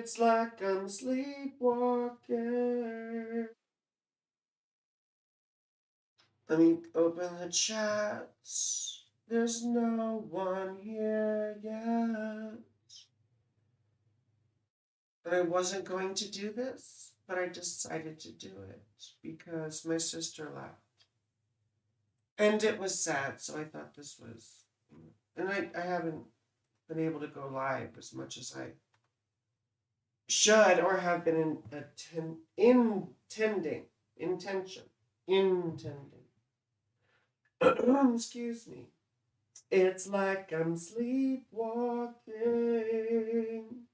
It's like I'm sleepwalking. Let me open the chats. There's no one here yet. But I wasn't going to do this, but I decided to do it because my sister left. And it was sad, so I thought this was. And I haven't been able to go live as much as I should or have been intending. Excuse me. It's like I'm sleepwalking.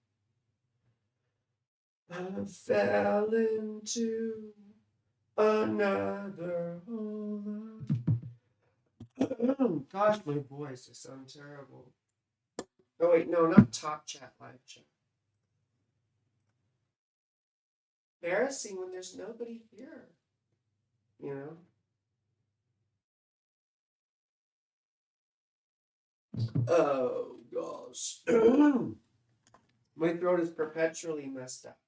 I fell into another hole. Gosh, my voice, I sound terrible. Oh wait, no, not top chat, live chat. Embarrassing when there's nobody here. You know? Oh gosh. My throat is perpetually messed up.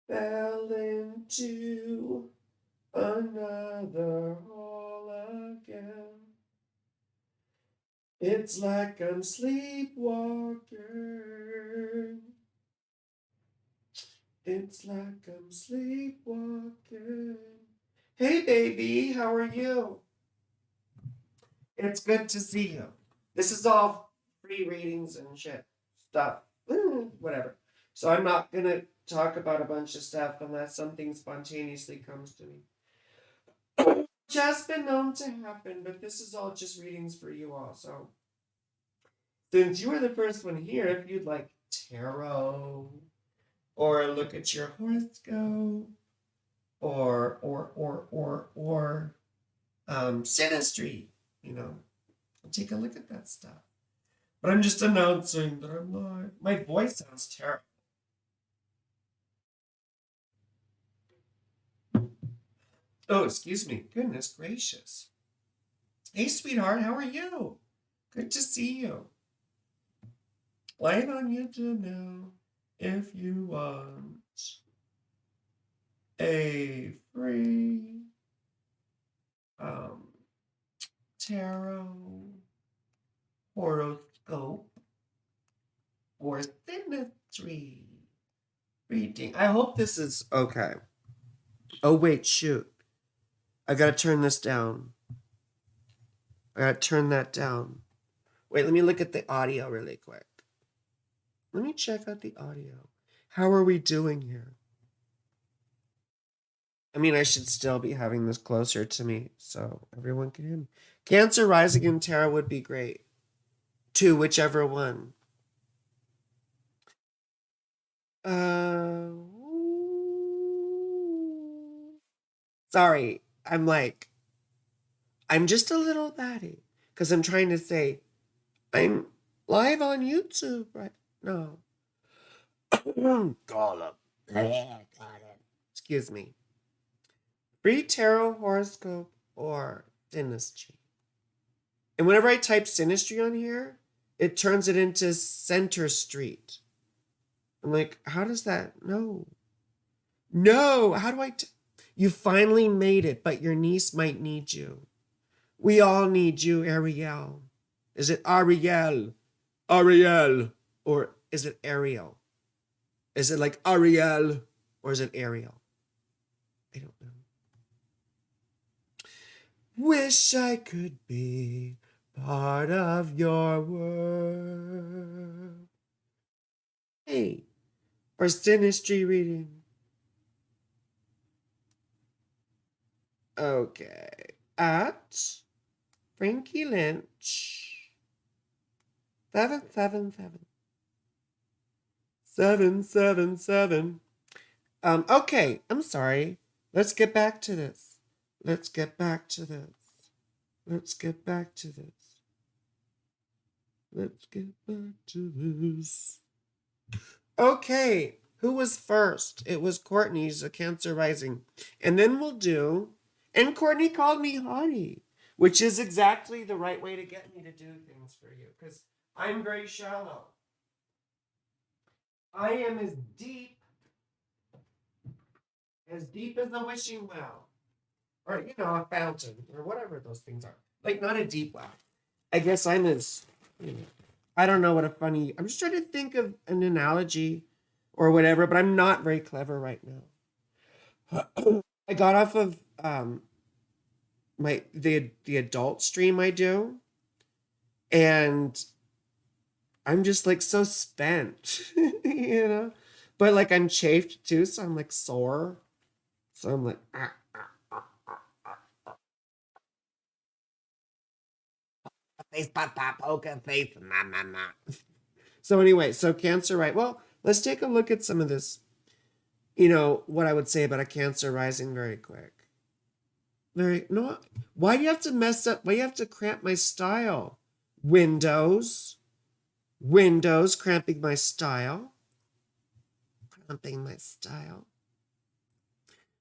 Fell into another hole again. It's like I'm sleepwalking. It's like I'm sleepwalking. Hey, baby, how are you? It's good to see you. This is all free readings and shit stuff. Whatever. So I'm not going to talk about a bunch of stuff unless something spontaneously comes to me. Just been known to happen, but this is all just readings for you all. So since you were the first one here, if you'd like tarot or look at your horoscope or synastry, I'll take a look at that stuff. But I'm just announcing that I'm live. My voice sounds terrible. Oh, excuse me. Goodness gracious. Hey, sweetheart, how are you? Good to see you. Live on YouTube now if you want a free tarot horoscope or synastry reading. I hope this is okay. Oh, wait, shoot. I gotta turn this down. I gotta turn that down. Wait, let me look at the audio really quick. Let me check out the audio. How are we doing here? I mean, I should still be having this closer to me so everyone can hear me. Cancer, Rising, and Tarot would be great. Two, whichever one. Sorry, I'm just a little batty because I'm trying to say I'm live on YouTube right now. Gollum. Excuse me. Free tarot horoscope or synastry. And whenever I type synastry on here, it turns it into Center Street. I'm like, how does that? No, how do I? You finally made it, but your niece might need you. We all need you, Ariel. Is it Ariel? Ariel. Or is it Ariel? Is it like Ariel or is it Ariel? I don't know. Wish I could be part of your world. Hey, or synastry reading. Okay. At Frankie Lynch. 777. 777. Okay, I'm sorry. Let's get back to this. Let's get back to this. Let's get back to this. Let's get back to this. Okay, who was first? It was Courtney's a Cancer Rising. And then we'll do, and Courtney called me hottie, which is exactly the right way to get me to do things for you, because I'm very shallow. I am as deep as a wishing well, or a fountain, or whatever those things are. Like not a deep well. I guess I'm as you know. I don't know what a funny. I'm just trying to think of an analogy, or whatever, but I'm not very clever right now. I got off of the adult stream I do, and I'm just like so spent, But like I'm chafed too, so I'm like sore. So I'm like face pop pop poker face ma. So anyway, so Cancer, right? Well, let's take a look at some of this. What I would say about a Cancer rising very quick. Very no. Why do you have to mess up? Why do you have to cramp my style? Windows cramping my style. Cramping my style.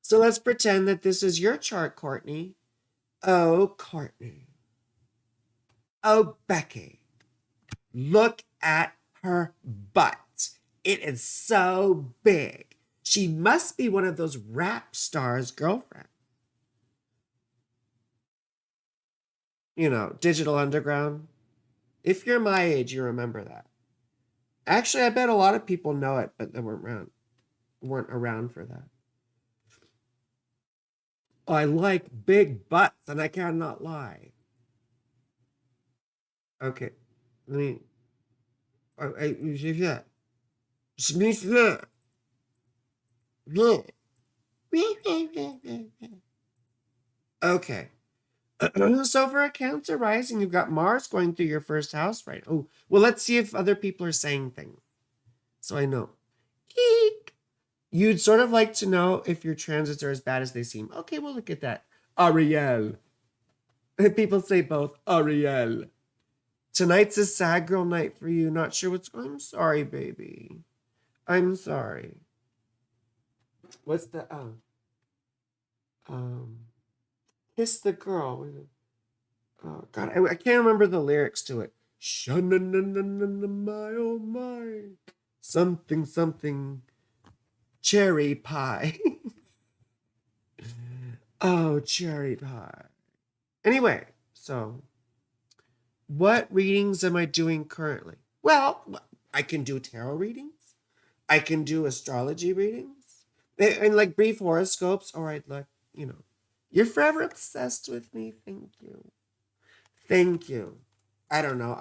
So let's pretend that this is your chart, Courtney. Oh, Courtney. Oh, Becky. Look at her butt. It is so big. She must be one of those rap stars' girlfriends. Digital Underground. If you're my age, you remember that. Actually, I bet a lot of people know it, but they weren't around for that. I like big butts, and I cannot lie. Okay, let me. Okay. So for a Cancer rising, you've got Mars going through your first house, right? Oh, well, let's see if other people are saying things. So I know. Eek. You'd sort of like to know if your transits are as bad as they seem. Okay, we'll look at that. Ariel. People say both. Ariel. Tonight's a sad girl night for you. Not sure what's going on. I'm sorry, baby. I'm sorry. What's the kiss the girl. Oh God, I can't remember the lyrics to it. My oh my, something something, cherry pie. Oh, cherry pie. Anyway, so what readings am I doing currently? Well, I can do tarot readings. I can do astrology readings. And like brief horoscopes, or I'd like, you're forever obsessed with me. Thank you. Thank you. I don't know.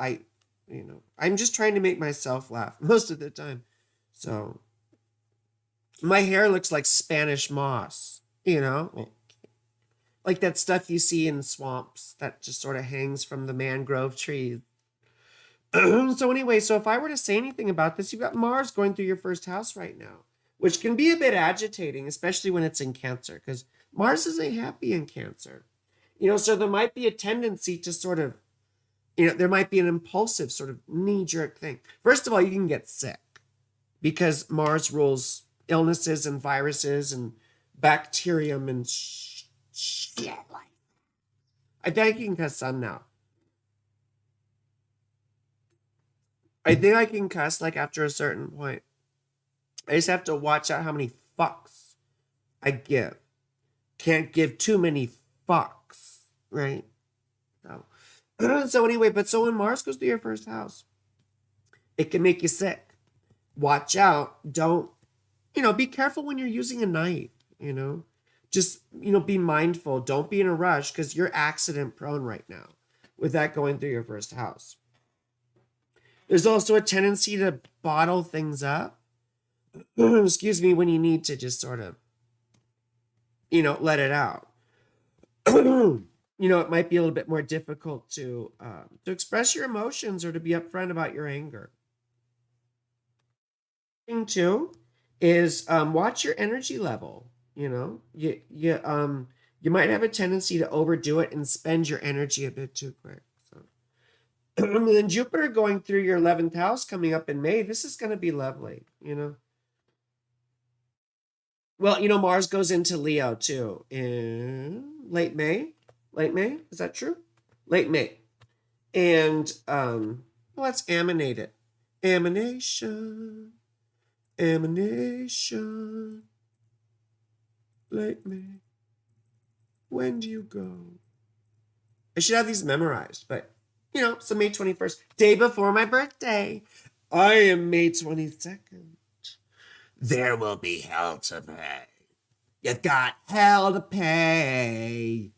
I'm just trying to make myself laugh most of the time. So my hair looks like Spanish moss, like that stuff you see in swamps that just sort of hangs from the mangrove trees. So anyway, so if I were to say anything about this, you've got Mars going through your first house right now, which can be a bit agitating, especially when it's in Cancer, because Mars isn't happy in Cancer. So there might be a tendency to sort of, there might be an impulsive sort of knee-jerk thing. First of all, you can get sick because Mars rules illnesses and viruses and bacterium and shit. I think I can cuss some now. I think I can cuss like after a certain point. I just have to watch out how many fucks I give. Can't give too many fucks, right? So anyway, but so when Mars goes through your first house, it can make you sick. Watch out. Don't, be careful when you're using a knife, Just, be mindful. Don't be in a rush because you're accident prone right now with that going through your first house. There's also a tendency to bottle things up. Excuse me, when you need to just sort of, let it out. It might be a little bit more difficult to express your emotions or to be upfront about your anger. Thing too is watch your energy level. You might have a tendency to overdo it and spend your energy a bit too quick. So then Jupiter going through your 11th house coming up in May. This is going to be lovely. Well, Mars goes into Leo too in late May. Late May, is that true? Late May. And let's emanate it. Emanation. Emanation. Like me. When do you go? I should have these memorized, but so May 21st, day before my birthday. I am May 22nd. There will be hell to pay. You got hell to pay.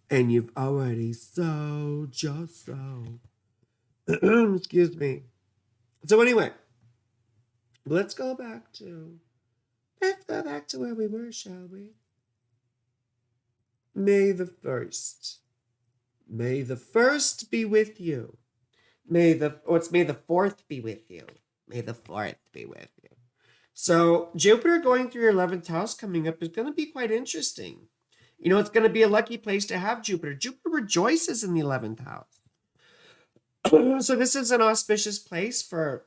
And you've already sowed your soul. Excuse me. So anyway, let's go back to where we were, shall we? May the 1st. May the 1st be with you. It's May the 4th be with you. May the 4th be with you. So Jupiter going through your 11th house coming up is going to be quite interesting. It's going to be a lucky place to have Jupiter. Jupiter rejoices in the 11th house. So this is an auspicious place for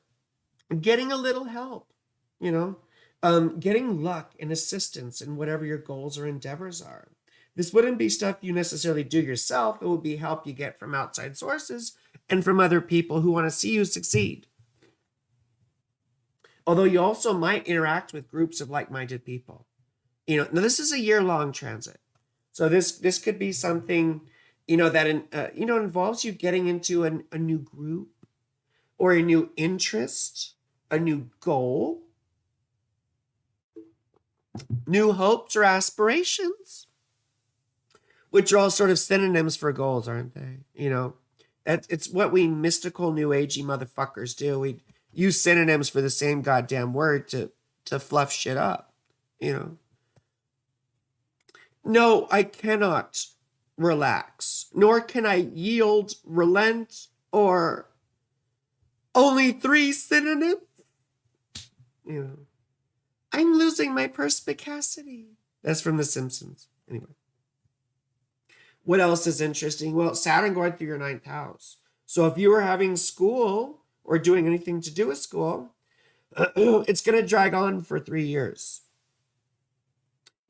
getting a little help, getting luck and assistance in whatever your goals or endeavors are. This wouldn't be stuff you necessarily do yourself. It would be help you get from outside sources and from other people who want to see you succeed. Although you also might interact with groups of like-minded people. Now this is a year-long transit. So this could be something, that involves you getting into a new group or a new interest, a new goal, new hopes or aspirations, which are all sort of synonyms for goals, aren't they? It's what we mystical new agey motherfuckers do. We use synonyms for the same goddamn word to fluff shit up, No, I cannot relax, nor can I yield, relent, or only 3 synonyms. I'm losing my perspicacity. That's from The Simpsons. Anyway. What else is interesting? Well, Saturn going through your 9th house. So if you were having school or doing anything to do with school, it's going to drag on for 3 years.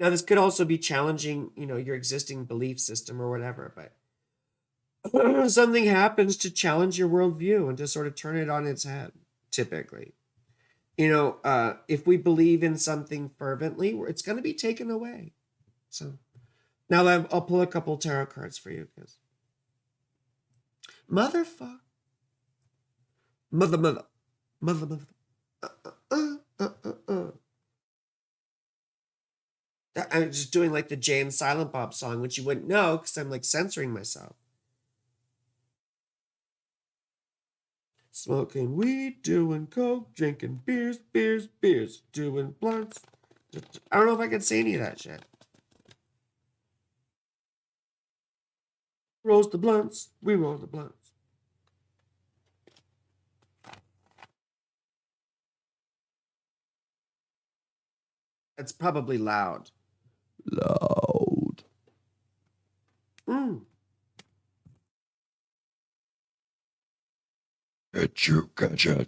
Now, this could also be challenging, your existing belief system or whatever, but something happens to challenge your worldview and to sort of turn it on its head, typically. If we believe in something fervently, it's going to be taken away. So now I'll pull a couple tarot cards for you, because motherfucker. Mother. I'm just doing like the Jay and Silent Bob song, which you wouldn't know because I'm like censoring myself. Smoking weed, doing coke, drinking beers, doing blunts. I don't know if I can say any of that shit. Rolls the blunts, we roll the blunts. It's probably loud. Gotcha.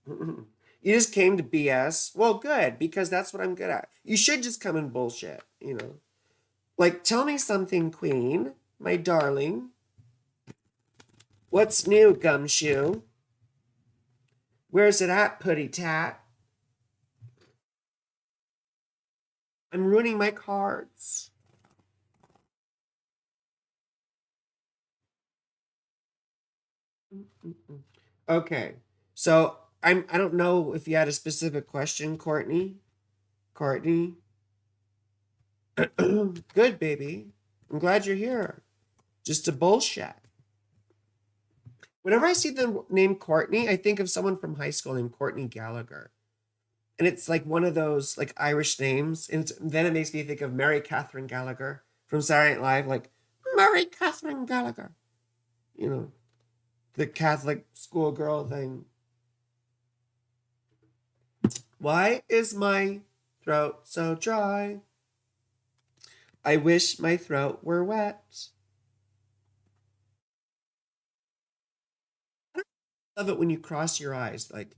You just came to BS. Well, good, because that's what I'm good at. You should just come and bullshit, Like, tell me something, Queen, my darling. What's new, Gumshoe? Where's it at, Putty Tat? I'm ruining my cards. Okay, so I don't know if you had a specific question, Courtney. Good, baby. I'm glad you're here. Just a bullshit. Whenever I see the name Courtney, I think of someone from high school named Courtney Gallagher. And it's like one of those like Irish names. And then it makes me think of Mary Catherine Gallagher from Saturday Night Live, like Mary Catherine Gallagher. The Catholic schoolgirl thing. Why is my throat so dry? I wish my throat were wet. I love it when you cross your eyes. Like,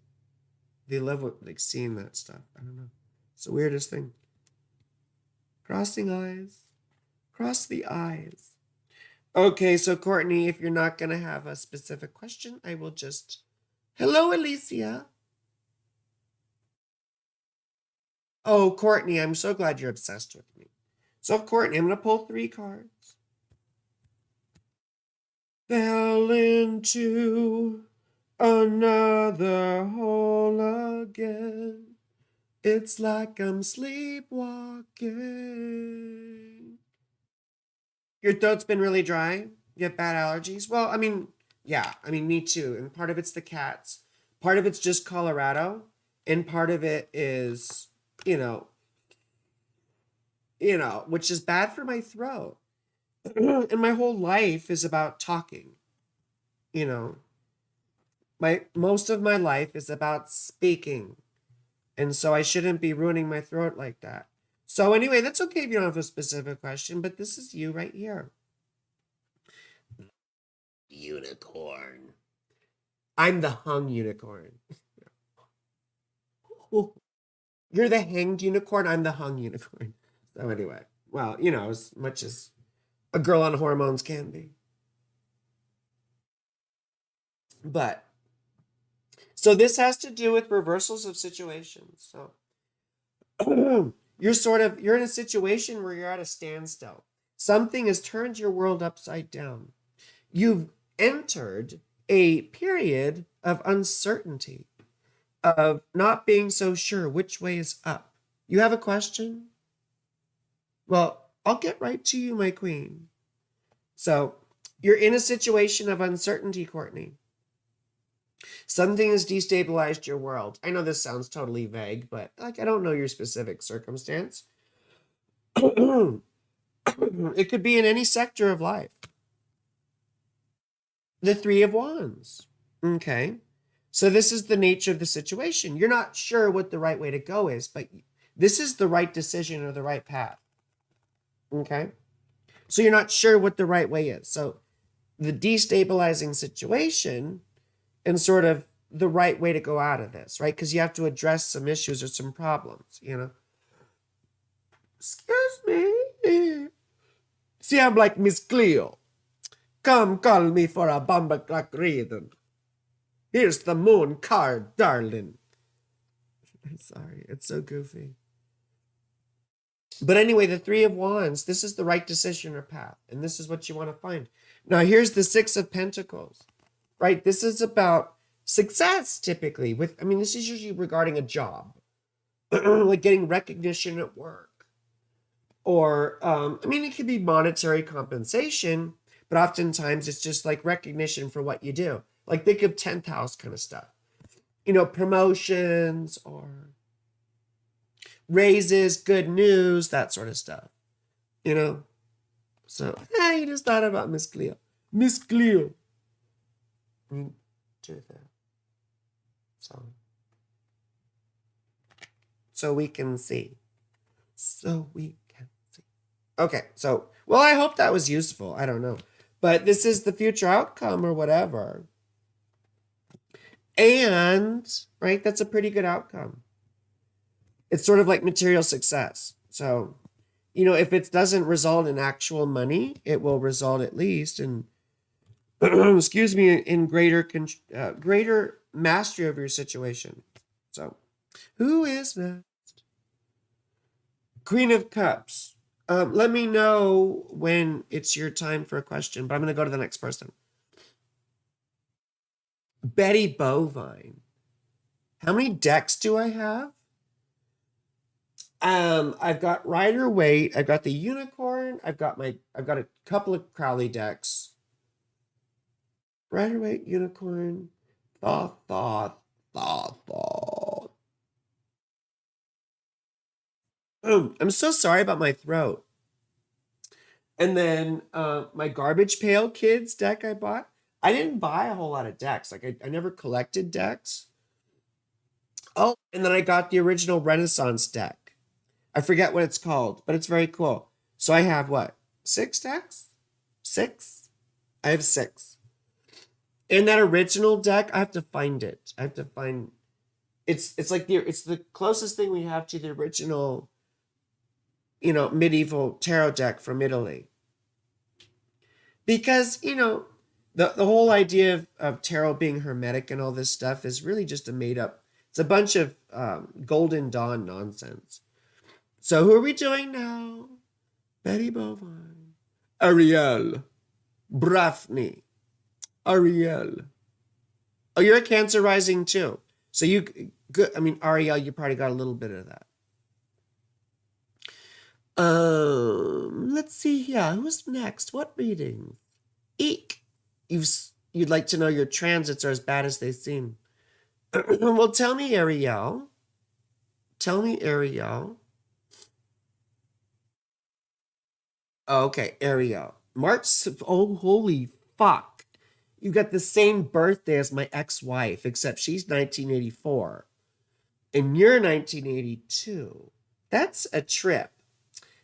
they love like seeing that stuff. I don't know. It's the weirdest thing. Crossing eyes. Cross the eyes. Okay, so Courtney, if you're not going to have a specific question, I will just... Hello, Alicia. Oh, Courtney, I'm so glad you're obsessed with me. So, Courtney, I'm going to pull 3 cards. Fell into another hole again. It's like I'm sleepwalking. Your throat's been really dry? You have bad allergies? Well, I mean, yeah, I mean, me too. And part of it's the cats, part of it's just Colorado, and part of it is, you know, which is bad for my throat. And my whole life is about talking, you know. My most of my life is about speaking. And so I shouldn't be ruining my throat like that. So anyway, that's okay if you don't have a specific question, but this is you right here. Unicorn. I'm the hung unicorn. You're the hanged unicorn. I'm the hung unicorn. So anyway, well, as much as a girl on hormones can be. But so this has to do with reversals of situations. So you're in a situation where you're at a standstill. Something has turned your world upside down. You've entered a period of uncertainty, of not being so sure which way is up. You have a question? Well, I'll get right to you, my queen. So you're in a situation of uncertainty, Courtney. Something has destabilized your world. I know this sounds totally vague, but I don't know your specific circumstance. It could be in any sector of life. The 3 of Wands. Okay. So this is the nature of the situation. You're not sure what the right way to go is, but this is the right decision or the right path. Okay. So you're not sure what the right way is. So the destabilizing situation and sort of the right way to go out of this, right? Because you have to address some issues or some problems, Excuse me. See, I'm like Miss Cleo. Come call me for a bumbleclock reading. Here's the moon card, darling. I'm sorry, it's so goofy. But anyway, the 3 of Wands, this is the right decision or path. And this is what you want to find. Now, here's the 6 of Pentacles, right? This is about success, typically. This is usually regarding a job, like getting recognition at work. Or, it could be monetary compensation, but oftentimes it's just like recognition for what you do. Like think of 10th house kind of stuff. Promotions or raises, good news, that sort of stuff. So, you just thought about Miss Cleo. Miss Cleo. Do that. So we can see. Okay, so, well, I hope that was useful. I don't know. But this is the future outcome or whatever. And, right, that's a pretty good outcome. It's sort of like material success. So, if it doesn't result in actual money, it will result at least in, excuse me, in greater mastery of your situation. So, who is next? Queen of Cups. Let me know when it's your time for a question, but I'm going to go to the next person. Betty Bovine. How many decks do I have? I've got Rider Waite. I've got the Unicorn. I've got a couple of Crowley decks. Rider Waite, Unicorn, Thaw. I'm so sorry about my throat. And then my Garbage Pail Kids deck I bought. I didn't buy a whole lot of decks. Like I never collected decks. Oh, and then I got the original Renaissance deck. I forget what it's called, but it's very cool. So I have what? 6 decks? 6? I have 6. In that original deck, I have to find it. I have to find it's like it's the closest thing we have to the original medieval tarot deck from Italy. Because, the whole idea of tarot being hermetic and all this stuff is really just a made up, it's a bunch of Golden Dawn nonsense. So who are we doing now? Betty Bovine. Ariel. Brafni. Ariel. Oh, you're a Cancer rising too. So you good. I mean, Ariel, you probably got a little bit of that. Let's see here. Who's next? What reading? Eek. You'd like to know your transits are as bad as they seem. Well, tell me, Ariel. Tell me, Ariel. Oh, okay, Ariel. Oh, holy fuck. You got the same birthday as my ex-wife, except she's 1984. And you're 1982. That's a trip.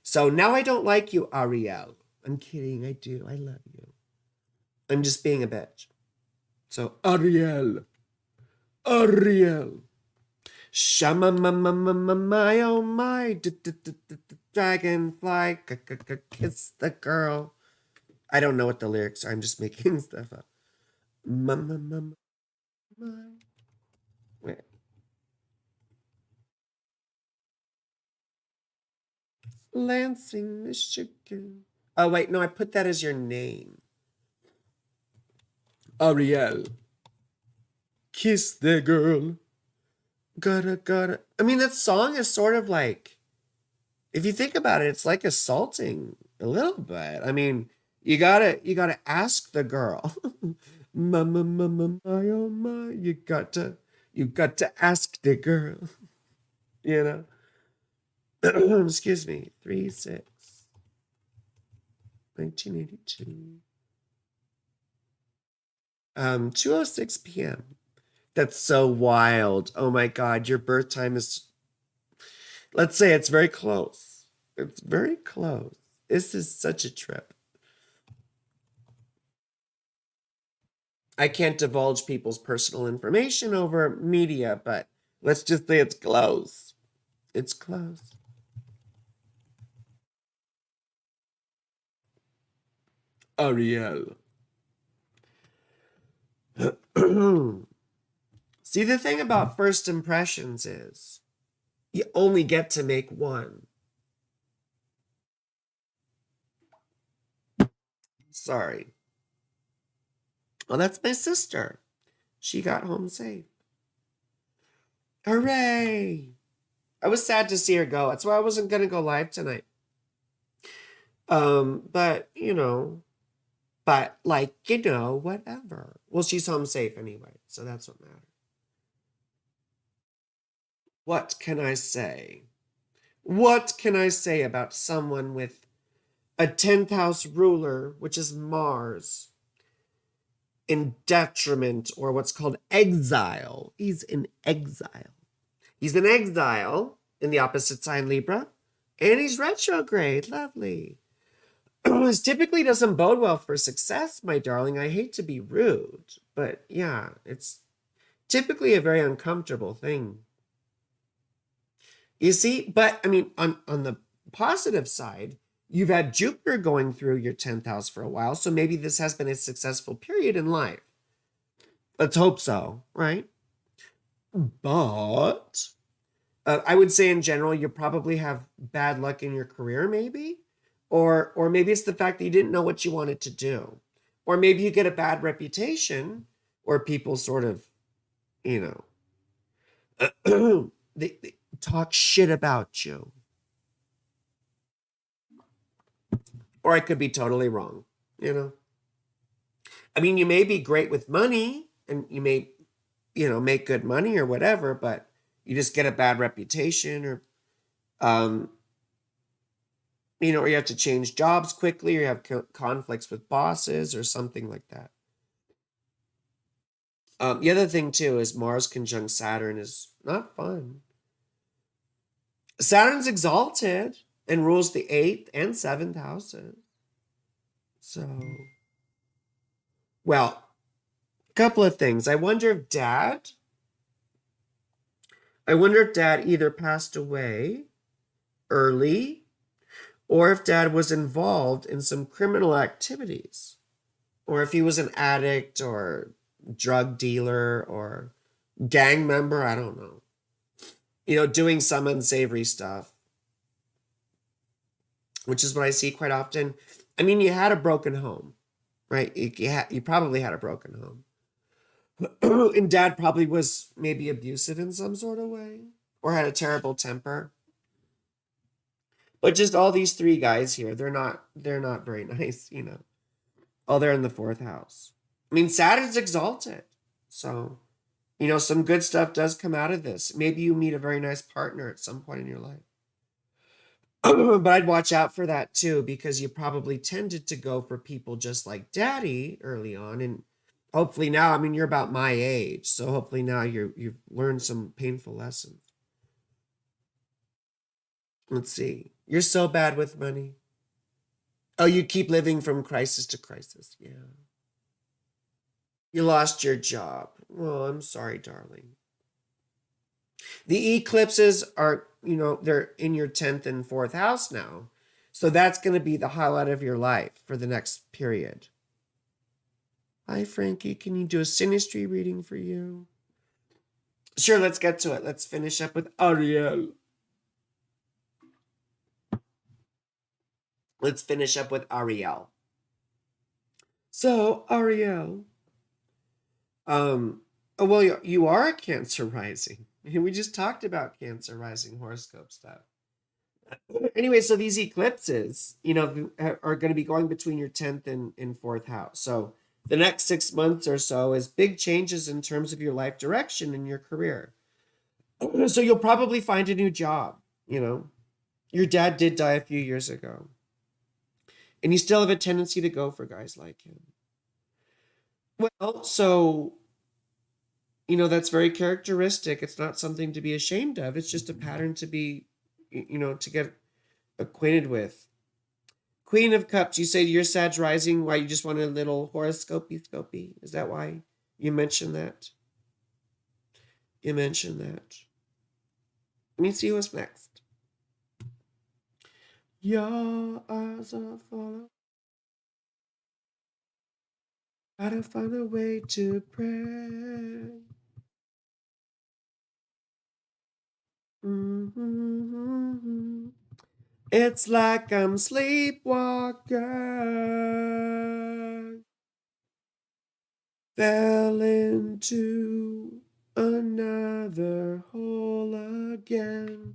So now I don't like you, Ariel. I'm kidding, I do. I love you. I'm just being a bitch. So, Ariel. Ariel. Shama my oh my dragonfly kiss the girl. I don't know what the lyrics are. I'm just making stuff up. My. Wait. Lansing, Michigan. Oh wait, no, I put that as your name. Ariel. Kiss the girl. Gotta. I mean, that song is sort of like, if you think about it, it's like assaulting a little bit. I mean, you gotta ask the girl. My, oh my, you got to ask the girl. You know. Excuse me. 3/6. 1982. 2:06 p.m. That's so wild. Oh my God, your birth time is, let's say it's very close. It's very close. This is such a trip. I can't divulge people's personal information over media, but let's just say it's close. It's close. Ariel. See, the thing about first impressions is you only get to make one. Sorry. Well, that's my sister. She got home safe. Hooray! I was sad to see her go. That's why I wasn't going to go live tonight. But, whatever. Well, she's home safe anyway, so that's what matters. What can I say? What can I say about someone with a 10th house ruler, which is Mars, in detriment, or what's called exile? He's in exile. He's in exile in the opposite sign Libra, and he's retrograde. Lovely. This typically doesn't bode well for success, my darling. I hate to be rude, but yeah, it's typically a very uncomfortable thing. You see, but I mean, on the positive side, you've had Jupiter going through your 10th house for a while, so maybe this has been a successful period in life. Let's hope so, right? But I would say in general, you probably have bad luck in your career, maybe. Or maybe it's the fact that you didn't know what you wanted to do. Or maybe you get a bad reputation, or people sort of, they talk shit about you. Or I could be totally wrong, I mean, you may be great with money, and you may, make good money or whatever, but you just get a bad reputation, or, or you have to change jobs quickly, or you have conflicts with bosses or something like that. The other thing too is Mars conjunct Saturn is not fun. Saturn's exalted and rules the 8th and 7th houses. So, well, a couple of things. I wonder if Dad either passed away early, or if Dad was involved in some criminal activities, or if he was an addict or drug dealer or gang member. I don't know. Doing some unsavory stuff. which is what I see quite often. I mean, you had a broken home, right? You probably had a broken home. And dad probably was maybe abusive in some sort of way or had a terrible temper. But just all these three guys here, they're not very nice, you know. Oh, they're in the fourth house. I mean, Saturn's exalted. So, you know, some good stuff does come out of this. Maybe you meet a very nice partner at some point in your life. But I'd watch out for that too, because you probably tended to go for people just like daddy early on. And hopefully now, I mean, you're about my age. So hopefully now you've learned some painful lessons. Let's see. You're so bad with money. Oh, you keep living from crisis to crisis. Yeah. You lost your job. Oh, I'm sorry, darling. The eclipses are, you know, they're in your 10th and 4th house now. So that's going to be the highlight of your life for the next period. Hi, Frankie. Can you do a synastry reading for you? Sure, let's get to it. Let's finish up with Ariel. Let's finish up with Ariel. So, Ariel, oh, well, you are a Cancer rising. We just talked about Cancer rising horoscope stuff. Anyway, so these eclipses, you know, are going to be going between your 10th and 4th house. So the next 6 months or so is big changes in terms of your life direction and your career. So you'll probably find a new job, you know. Your dad did die a few years ago. And you still have a tendency to go for guys like him. Well, so, you know, that's very characteristic. It's not something to be ashamed of. It's just a pattern to be, you know, to get acquainted with. Queen of Cups, you say you're Sag rising. Why you just want a little horoscopy? Is that why you mentioned that? You mentioned that. Let me see what's next. Your eyes are follow. Gotta find a way to pray. Mm-hmm. It's like I'm sleepwalking. Fell into another hole again.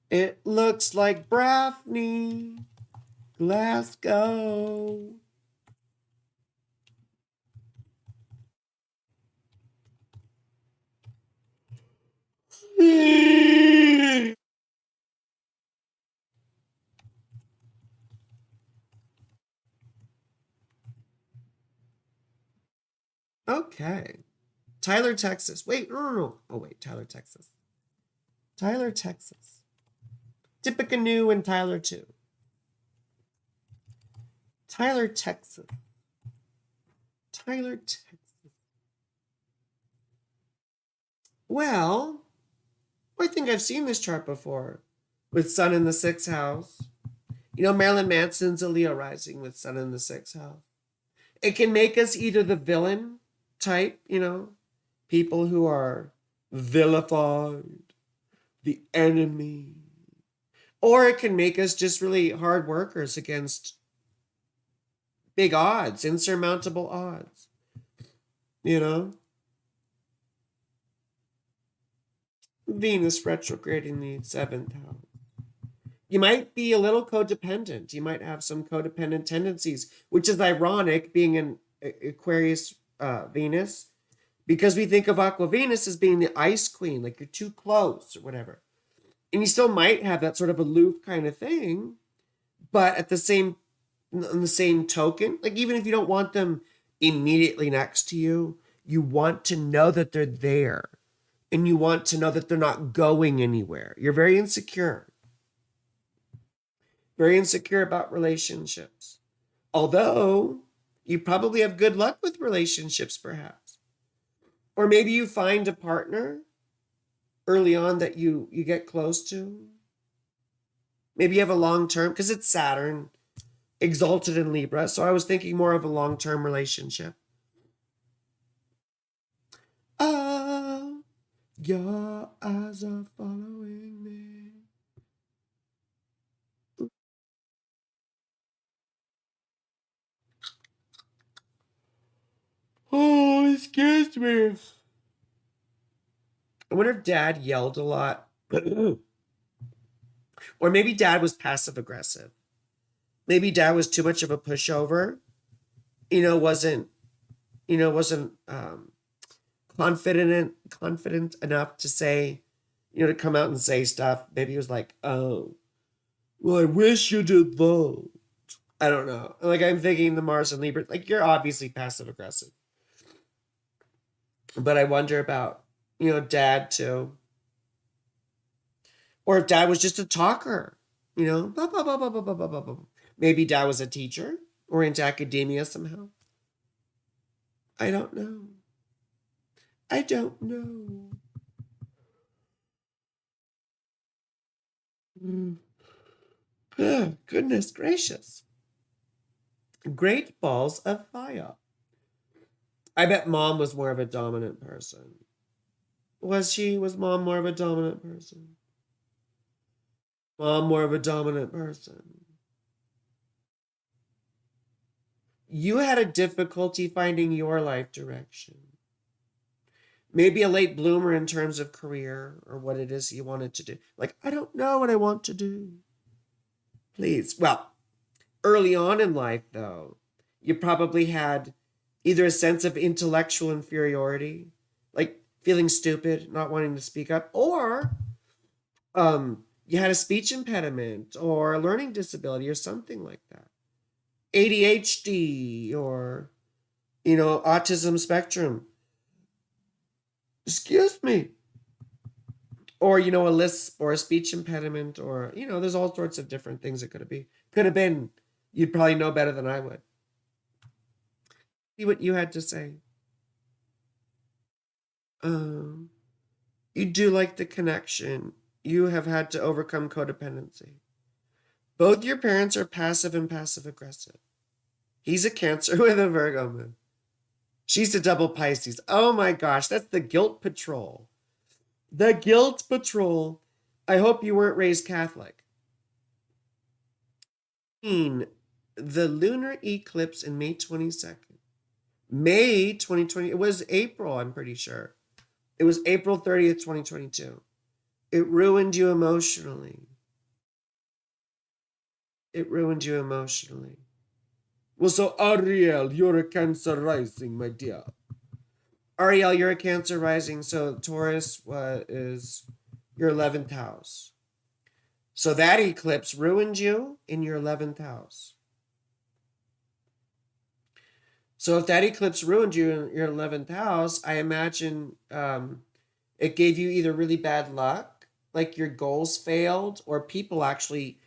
It looks like Braffney, Glasgow. Okay. Tyler, Texas. Wait, no. Oh, wait, Tyler, Texas. Tyler, Texas. Tippecanoe and Tyler, too. Tyler, Texas. Tyler, Texas. Well, I think I've seen this chart before with Sun in the 6th house. You know, Marilyn Manson's a Leo rising with Sun in the 6th house. It can make us either the villain type, you know, people who are vilified, the enemy, or it can make us just really hard workers against big odds, insurmountable odds, you know. Venus retrograding the 7th house. You might be a little codependent. You might have some codependent tendencies, which is ironic being an Aquarius Venus, because we think of Aqua Venus as being the ice queen, like you're too close or whatever. And you still might have that sort of aloof kind of thing, but at the same on the same token, like even if you don't want them immediately next to you, you want to know that they're there. And you want to know that they're not going anywhere. You're very insecure. Very insecure about relationships. Although you probably have good luck with relationships, perhaps. Or maybe you find a partner early on that you get close to. Maybe you have a long term, because it's Saturn, exalted in Libra. So I was thinking more of a long term relationship. Ah, your eyes are following me. Excuse me. I wonder if Dad yelled a lot. Or maybe Dad was passive aggressive. Maybe Dad was too much of a pushover. Wasn't confident enough to say, to come out and say stuff. Maybe he was like, oh, well, I wish you did vote. I don't know. Like, I'm thinking the Mars and Libra, like, you're obviously passive aggressive. But I wonder about, Dad too. Or if Dad was just a talker, blah, blah, blah, blah, blah, blah, blah, blah, blah. Maybe Dad was a teacher or into academia somehow. I don't know. I don't know. Oh, goodness gracious. Great balls of fire. I bet Mom was more of a dominant person. Was Mom more of a dominant person? Mom more of a dominant person. You had a difficulty finding your life direction. Maybe a late bloomer in terms of career or what it is you wanted to do. Like, I don't know what I want to do. Please. Well, early on in life, though, you probably had either a sense of intellectual inferiority, like feeling stupid, not wanting to speak up, or you had a speech impediment or a learning disability or something like that. ADHD or, autism spectrum. Excuse me. Or, a lisp or a speech impediment or, there's all sorts of different things it could have been. Could have been. You'd probably know better than I would. See what you had to say. You do like the connection. You have had to overcome codependency. Both your parents are passive and passive aggressive. He's a Cancer with a Virgo moon. She's a double Pisces. Oh my gosh, that's the guilt patrol. The guilt patrol. I hope you weren't raised Catholic. The lunar eclipse in May 22nd. May 2020. It was April, I'm pretty sure. It was April 30th, 2022. It ruined you emotionally. It ruined you emotionally. Well, so Ariel, you're a Cancer rising, my dear. Ariel, you're a Cancer rising, so Taurus is your 11th house. So that eclipse ruined you in your 11th house. So if that eclipse ruined you in your 11th house, I imagine it gave you either really bad luck, like your goals failed, or people actually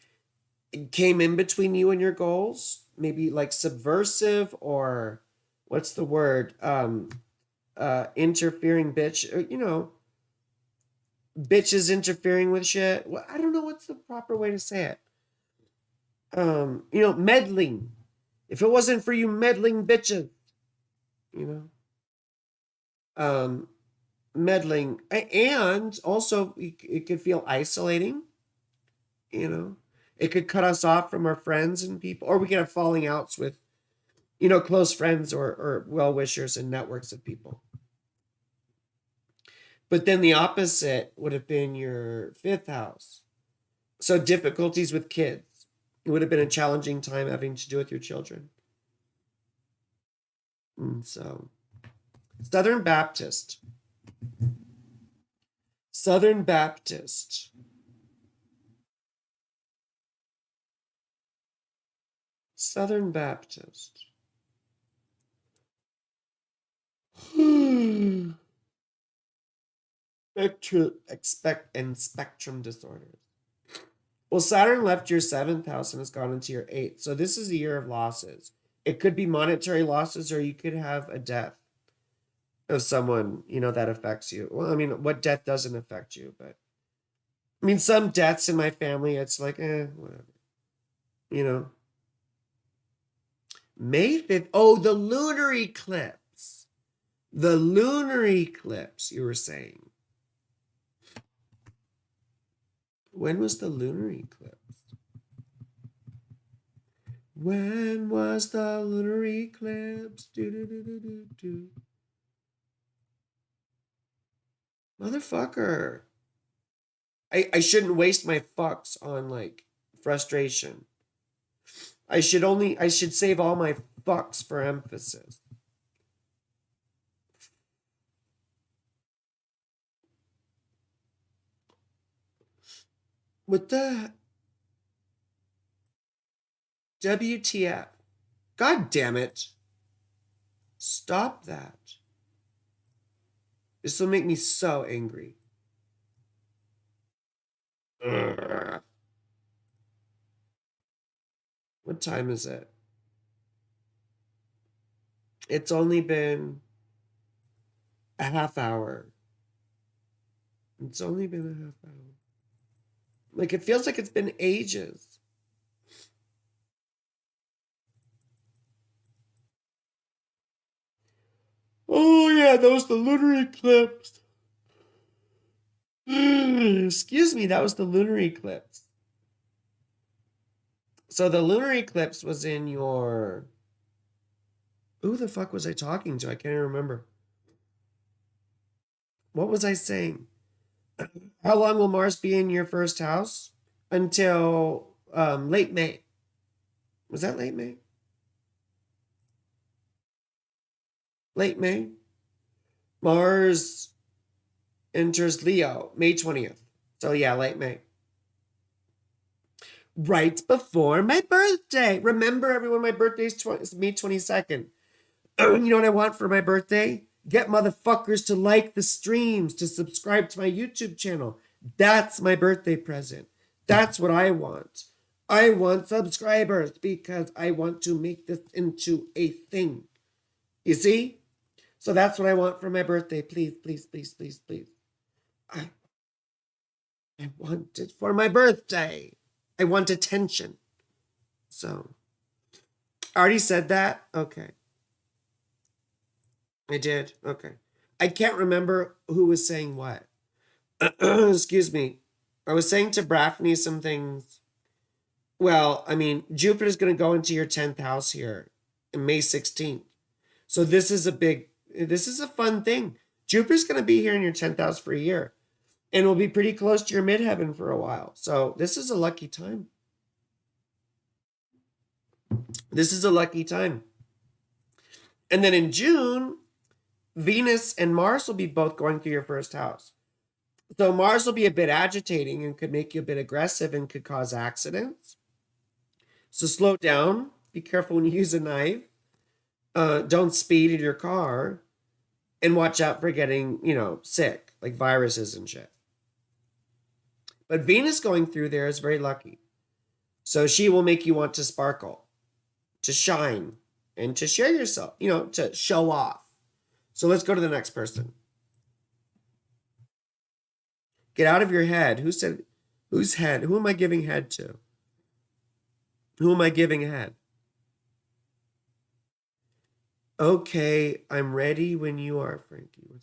came in between you and your goals, maybe like subversive or what's the word? Interfering bitch, or, bitches interfering with shit. Well, I don't know what's the proper way to say it. Meddling. If it wasn't for you meddling bitches, meddling. And also it could feel isolating, it could cut us off from our friends and people, or we could have falling outs with, close friends or well-wishers and networks of people. But then the opposite would have been your 5th house. So difficulties with kids. It would have been a challenging time having to do with your children. And so, Southern Baptist. Southern Baptist. Southern Baptist. Spectrum disorders. Well, Saturn left your 7th house and has gone into your 8th. So this is a year of losses. It could be monetary losses, or you could have a death of someone, that affects you. Well, I mean, what death doesn't affect you? But I mean, some deaths in my family, it's like, whatever. May 5th. Oh, the lunar eclipse. The lunar eclipse, you were saying. When was the lunar eclipse? When was the lunar eclipse? Motherfucker. I shouldn't waste my fucks on like frustration. I should save all my fucks for emphasis. What the WTF? God damn it. Stop that. This will make me so angry. Ugh. What time is it? It's only been a half hour. It's only been a half hour. Like, it feels like it's been ages. Oh, yeah, that was the lunar eclipse. Excuse me, that was the lunar eclipse. So the lunar eclipse was in your... Who the fuck was I talking to? I can't even remember. What was I saying? How long will Mars be in your first house? Until late May. Was that late May? Late May? Mars enters Leo, May 20th. So yeah, late May. Right before my birthday. Remember, everyone, my birthday is May 22nd. You know what I want for my birthday? Get motherfuckers to like the streams, to subscribe to my YouTube channel. That's my birthday present. That's what I want. I want subscribers because I want to make this into a thing. You see? So that's what I want for my birthday. Please, please, please, please, please. I want it for my birthday. I want attention. So, I already said that? Okay. I did? Okay. I can't remember who was saying what. Excuse me. I was saying to Braffney some things. Well, I mean, Jupiter's going to go into your 10th house here in May 16th. So this is a fun thing. Jupiter's going to be here in your 10th house for a year. And will be pretty close to your midheaven for a while. So this is a lucky time. This is a lucky time. And then in June, Venus and Mars will be both going through your first house. So Mars will be a bit agitating and could make you a bit aggressive and could cause accidents. So slow down. Be careful when you use a knife. Don't speed in your car. And watch out for getting, sick, like viruses and shit. But Venus going through there is very lucky. So she will make you want to sparkle, to shine, and to share yourself, to show off. So let's go to the next person. Get out of your head. Who said, whose head? Who am I giving head to? Who am I giving head? Okay, I'm ready when you are, Frankie.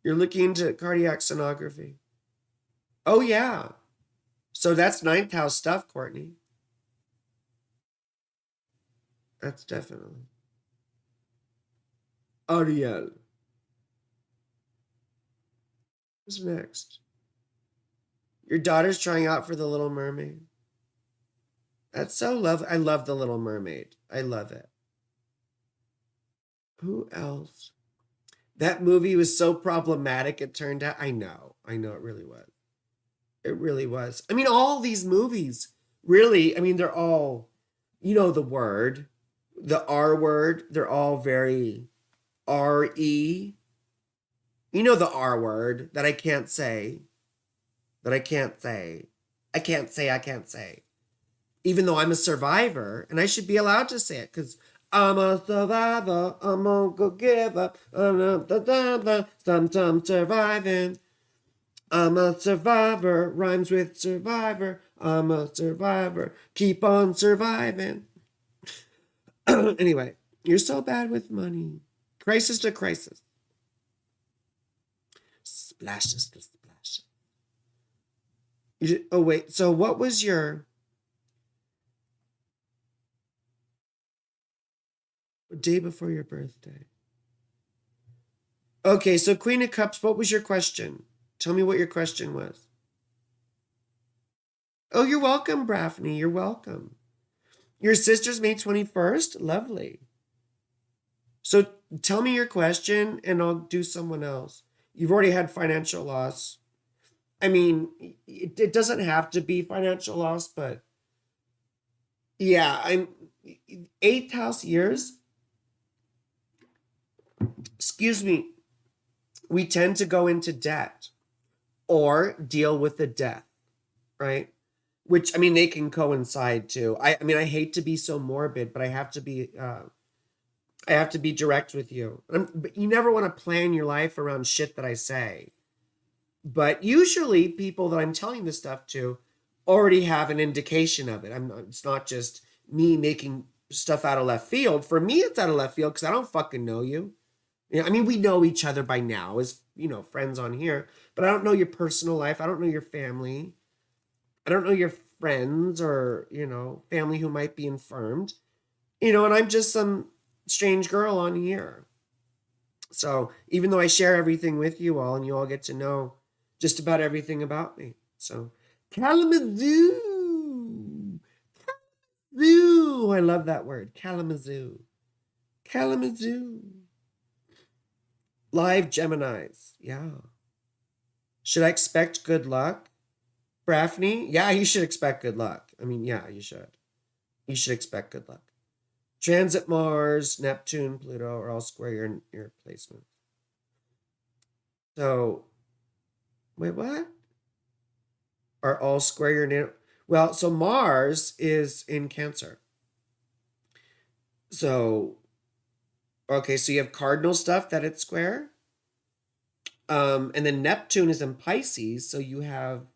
You're looking into cardiac sonography. Oh, yeah. So that's 9th house stuff, Courtney. That's definitely. Ariel. Who's next? Your daughter's trying out for The Little Mermaid. That's so lovely. I love The Little Mermaid. I love it. Who else? That movie was so problematic, it turned out. I know it really was. It really was. I mean, all these movies, really, they're all, the word, the R word, they're all very R-E. The R word that I can't say. I can't say. Even though I'm a survivor, and I should be allowed to say it, because I'm a survivor, I'm a go-giver, sometimes surviving. I'm a survivor, rhymes with survivor, I'm a survivor, keep on surviving. Anyway, you're so bad with money. Crisis to crisis. Splashes to splashes. Oh, wait, so what was your... day before your birthday? Okay, so Queen of Cups, what was your question? Tell me what your question was. Oh, you're welcome, Braffney. You're welcome. Your sister's May 21st? Lovely. So tell me your question and I'll do someone else. You've already had financial loss. I mean, it doesn't have to be financial loss, but yeah, I'm eighth house years. Excuse me. We tend to go into debt or deal with the death, right? Which I mean, they can coincide too. I mean, I hate to be so morbid, but I have to be direct with you. But you never want to plan your life around shit that I say. But usually, people that I'm telling this stuff to already have an indication of it. It's not just me making stuff out of left field. For me, it's out of left field because I don't fucking know you. I mean, we know each other by now as friends on here, but I don't know your personal life. I don't know your family. I don't know your friends or family who might be infirmed. And I'm just some strange girl on here. So even though I share everything with you all and you all get to know just about everything about me. So Kalamazoo. Zoo. I love that word. Kalamazoo. Kalamazoo. Live Geminis. Yeah. Should I expect good luck? Braffney? Yeah, you should expect good luck. I mean, yeah, you should. You should expect good luck. Transit Mars, Neptune, Pluto are all square your placement. So, wait, what? Are all square your well, so Mars is in Cancer. So, okay, so you have cardinal stuff that it's square. And then Neptune is in Pisces, so you have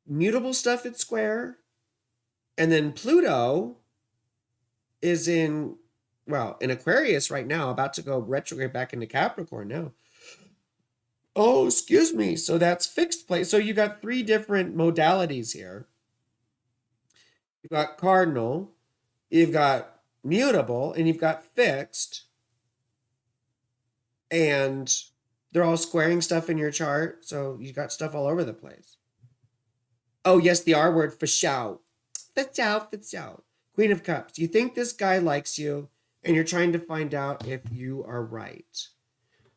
mutable stuff it's square. And then Pluto is in Aquarius right now, about to go retrograde back into Capricorn now. Oh, excuse me. So that's fixed place. So you got three different modalities here. You've got cardinal, you've got mutable, and you've got fixed. And they're all squaring stuff in your chart. So you got stuff all over the place. Oh, yes, the R word, for shout. For shout. Queen of Cups. You think this guy likes you, and you're trying to find out if you are right.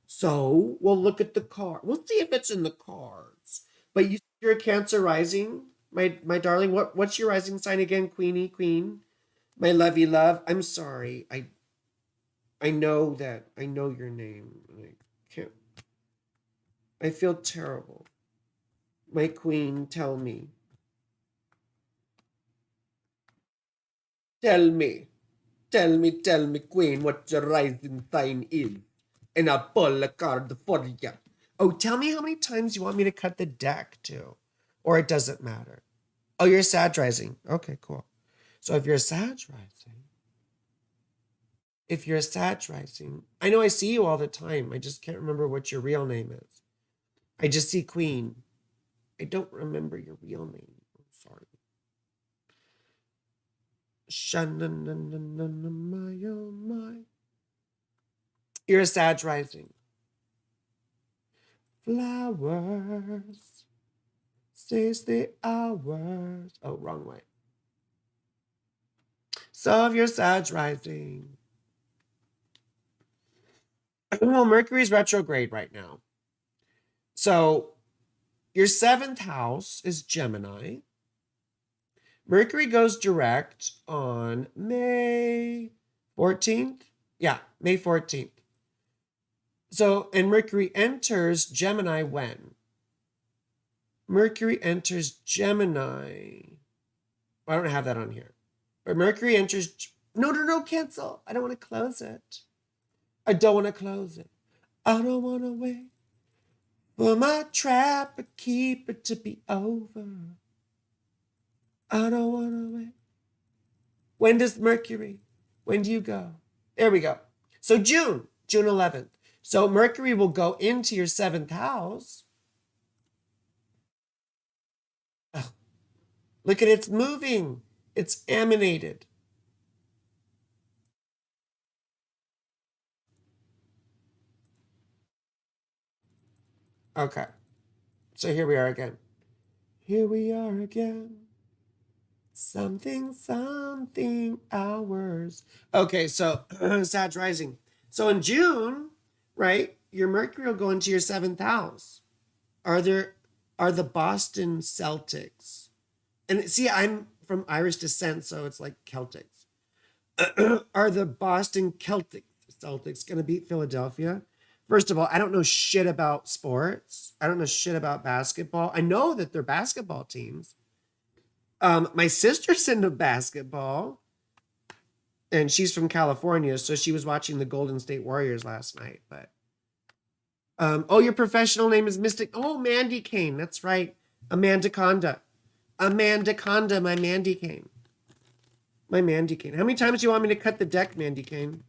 So we'll look at the card. We'll see if it's in the cards. But you're a Cancer rising, my darling. What's your rising sign again, Queenie Queen? My lovey love. I'm sorry. I know your name. I can't. I feel terrible. My queen, tell me. Tell me. Tell me, queen, what your rising sign is. And I'll pull a card for you. Oh, tell me how many times you want me to cut the deck too. Or it doesn't matter. Oh, you're a Sag rising. Okay, cool. So if you're a Sag rising, I know I see you all the time. I just can't remember what your real name is. I just see Queen. I don't remember your real name. I'm sorry. You're a Sag rising. Flowers. Says the hours. Oh, wrong way. So if you're Sag rising. Well, Mercury's retrograde right now. So your seventh house is Gemini. Mercury goes direct on May 14th. Yeah, May 14th. So, and Mercury enters Gemini when? Mercury enters Gemini. I don't have that on here. But Mercury enters. No, cancel. I don't want to close it. I don't want to close it. I don't want to wait for my trap, but keep it to be over. I don't want to wait. When does Mercury? When do you go? There we go. So June 11th. So Mercury will go into your seventh house. Oh, look at it's moving. It's emanated. Okay. So here we are again. Here we are again. Something, something hours. Okay, so Sag rising. So in June, right, your Mercury will go into your seventh house. Are the Boston Celtics? And see, I'm from Irish descent, so it's like Celtics. Are the Boston Celtics going to beat Philadelphia? First of all, I don't know shit about sports. I don't know shit about basketball. I know that they're basketball teams. My sister's into basketball, and she's from California, so she was watching the Golden State Warriors last night. But oh, your professional name is Mystic. Oh, Mandy Kane. That's right, Amanda Conda. Amanda Conda, my Mandy Kane. My Mandy Kane. How many times do you want me to cut the deck, Mandy Kane?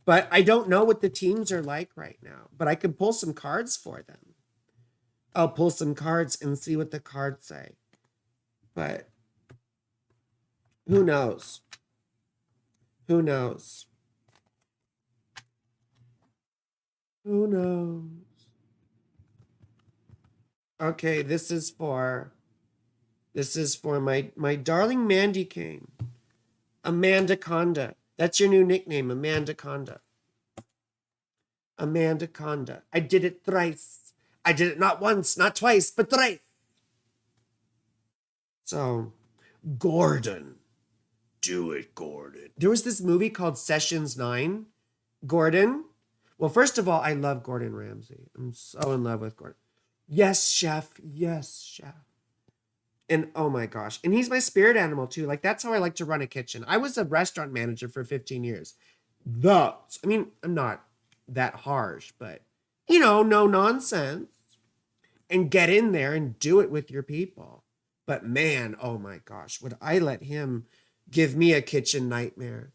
But I don't know what the teams are like right now. But I can pull some cards for them. I'll pull some cards and see what the cards say. But who knows? Who knows? Who knows? Okay, this is for my darling Mandy Kane. Amanda Conda. That's your new nickname, Amanda Conda. Amanda Conda. I did it thrice. I did it not once, not twice, but thrice. So, Gordon. Do it, Gordon. There was this movie called Sessions 9. Gordon. Well, first of all, I love Gordon Ramsay. I'm so in love with Gordon. Yes, chef. Yes, chef. And oh my gosh. And he's my spirit animal too. Like, that's how I like to run a kitchen. I was a restaurant manager for 15 years. I mean, I'm not that harsh, but no nonsense. And get in there and do it with your people. But man, oh my gosh, would I let him give me a kitchen nightmare?